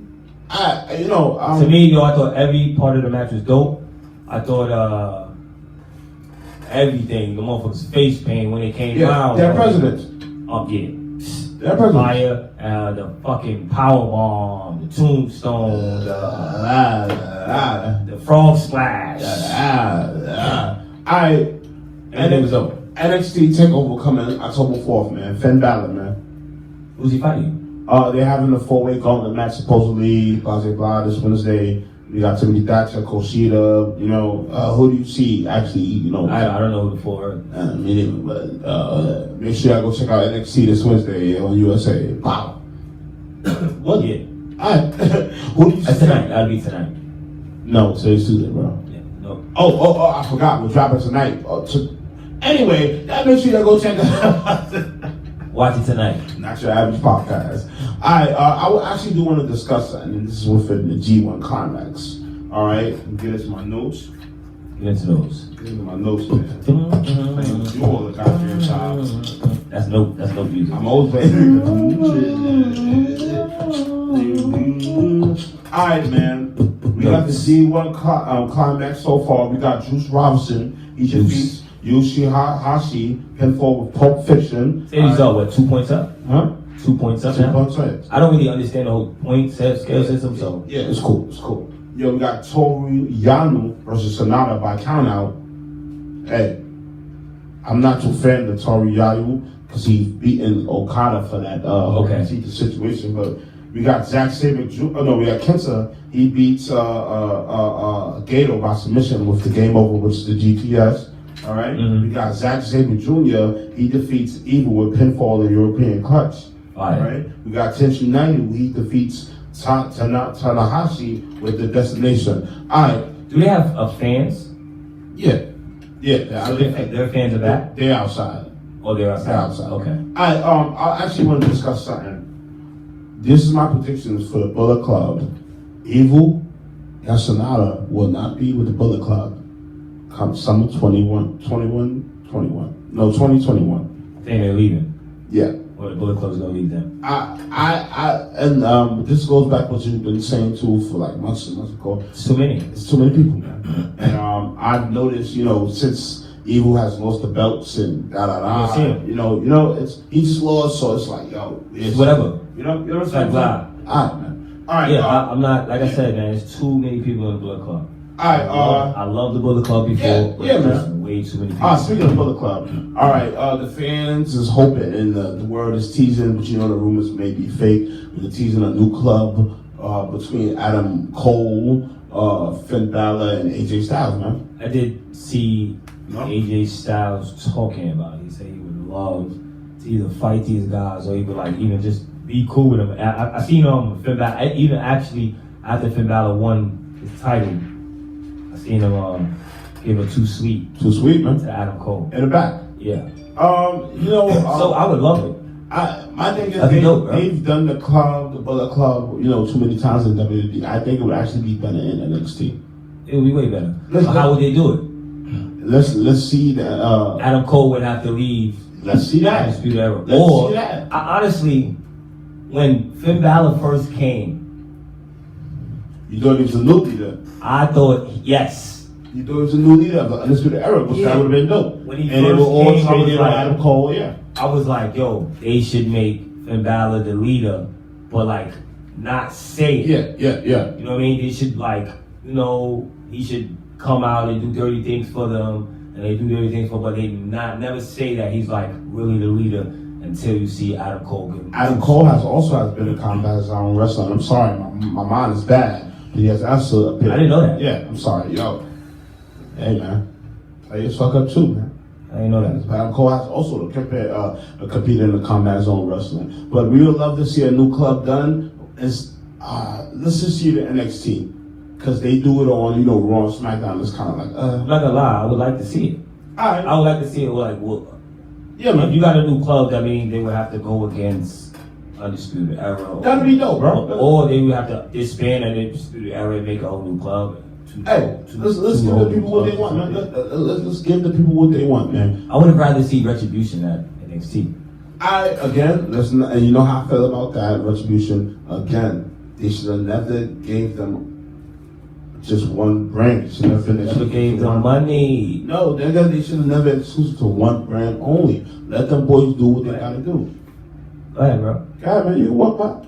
To me, I thought every part of the match was dope. I thought everything, the motherfucker's face paint when it came out. Their president. Yeah. Their president. Fire, the fucking power bomb, the tombstone, the frog splash. And it was over. NXT TakeOver coming October 4th, man. Finn Balor, man. Who's he fighting? They're having a 4-way gauntlet match supposedly, blah, blah, blah, this Wednesday. We got Timothy Thatcher, Kushida, who do you see actually, I don't know who the four are. Make sure y'all go check out NXT this Wednesday on USA. Wow. What? Yeah. Alright. Who do you see? Tonight. That'll be tonight. No, today's Tuesday, bro. Yeah, no. Oh, I forgot. We're dropping tonight. Anyway, make sure y'all go check it out. Watch it tonight. Not your average podcast. I actually do want to discuss that, and this is within the G1 Climax. All right, get into my notes. Get into those. Get into my notes, man. You all the goddamn time. That's no music. I'm always playing. Alright, man. We got the Z1 climax so far. We got Juice Robinson. He defeats Yoshihashi, pinfall with Pulp Fiction. Say he's what, 2 points up? Huh? 2 points up 2 now? points up. I don't really understand the whole point scale system, so. Yeah, it's cool. It's cool. Yo, we got Toru Yano versus Sonata by countout. Hey, I'm not too fan of Toru Yano because he's beating Okada for that the situation. But we got Zack Sabre Jr. Oh no, we got Kenta. He beats Gato by submission with the game over, which is the GPS. All right. We got Zack Sabre Jr. He defeats Evil with pinfall in the European clutch. All right. We got Tenshin Naidu. He defeats Tanahashi with the destination. All right. Do they have fans? Yeah. So their fans are back? They're outside. Oh, they're outside. They're outside. Okay. I actually want to discuss something. This is my predictions for the Bullet Club. Evil and Sonata will not be with the Bullet Club come summer 2021. No, 2021. Saying they're leaving. Yeah. Or the Bullet Club is gonna leave them. This goes back what you've been saying too for like months and months ago. It's too many. It's too many people, man. And I've noticed, since Evil has lost the belts and he just lost, so it's like, it's whatever. You know what I'm Like saying? that. All right, man. All right. Yeah, I'm not, like I said, man, there's too many people in the Bullet Club. All right, I love the Bullet Club before, but there's way too many people. Speaking of Bullet Club, all right, the fans is hoping, and the word is teasing, but the rumors may be fake. They're teasing a new club between Adam Cole, Finn Balor, and AJ Styles, man. I did see AJ Styles talking about it. He said he would love to either fight these guys or even just be cool with them. I seen Finn Balor, even actually after Finn Balor won his title, I seen him give a too sweet, man, to Adam Cole in the back. Yeah. So I would love it. My thing is they've done the Bullet Club, too many times in WWE. I think it would actually be better in NXT. It would be way better. How would they do it? Let's see that. Adam Cole would have to leave. Let's see that. Undisputed Era. Let's see that. Honestly, when Finn Balor first came, you thought he was a new leader? I thought, yes. You thought he was a new leader of the Undisputed Era, which that would have been dope. When he first came, Adam Cole, yeah. I was like, yo, they should make Finn Balor the leader, but not say it. Yeah. You know what I mean? They should he should come out and do dirty things for them, and they do dirty things but they never say that he's really the leader until you see Adam Cole. Adam Cole has been in Combat Zone Wrestling. I'm sorry, my mind is bad. He has absolutely. I didn't know that. Yeah, I'm sorry, yo. Hey man, play your fuck up too, man. I didn't know that. But Adam Cole has also competed in the Combat Zone Wrestling. But we would love to see a new club done. Let's just see the NXT. Because they do it on, Raw and SmackDown. It's kind of like, I'm not gonna lie, I would like to see it. Alright. I would like to see it yeah, man. If you got a new club, that means they would have to go against Undisputed Era. That'd be dope, bro. Or they would have to disband an Undisputed Era and make a whole new club. Let's give the people what they want, man. Let's give the people what they want, man. I would have rather see Retribution at NXT. And you know how I feel about that, Retribution. Again, they should have never gave them just one brand. Should have finished. Never gave them money. No, they should have never exclusive to one brand only. Let them boys do what they gotta do. Go ahead, bro. Go ahead, man. You can walk by. Oh, no,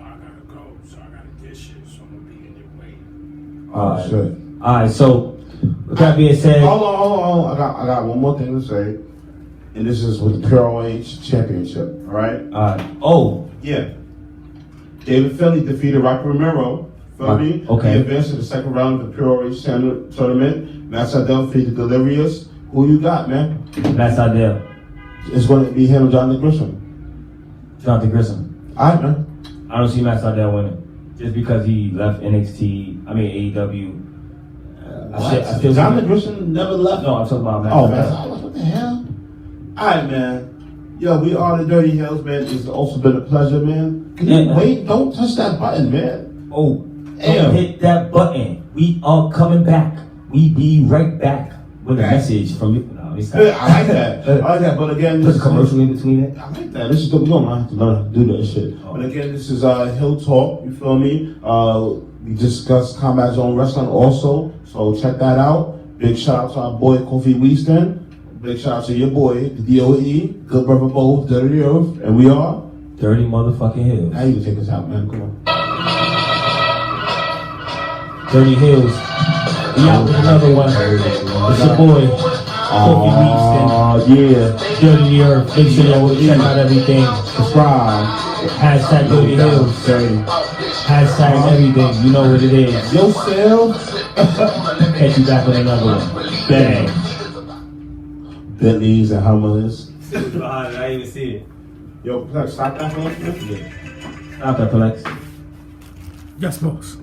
I gotta go, so I gotta get shit, so I'm gonna be in your way. Oh, shit. Alright, so with that being said. Hold on. I got one more thing to say. And this is with the PROH Championship, alright? Alright. Oh. Yeah. David Finlay defeated Rocky Romero. Okay. He advanced to the second round of the PROH tournament. Matt Sydal defeated Delirious. Who you got, man? Matt Sydal. It's going to be him and Jonathan Gresham. Alright, man. I don't see Matt Sydal winning. Just because he left AEW. Jonathan Gresham never left? No, I'm talking about Matt Sydal. What the hell? Alright, man. Yo, we are the Dirty Heelz, man. It's also been a pleasure, man. Can you wait? Don't touch that button, man. Oh, don't hit that button. We are coming back. We be right back with a message from you. Let me stop. I like that. I like that. But again, Put a commercial in between it. I like that. This is good. We don't have to learn how to do that shit. But again, this is Hill Talk. You feel me? We discuss Combat Zone Wrestling also. So check that out. Big shout out to our boy Kofi Weaston. Big shout out to your boy, the DOE, Good Brother Bo, Dirty Earth, and we are Dirty motherfucking Heelz. Now you can take us out, man. Come on. Dirty Heelz. We out with another one. It's your boy, Kofi Weaston. Yeah. Dirty Earth. Make sure y'all check out everything. Subscribe. Hashtag Dirty Heelz. Hashtag everything. You know what it is. Yourself. Catch you back with another one. Bang. Bentleys and Hummers. I didn't even see it. Yo, stop that for us. Stop that, Plex. Yes, boss.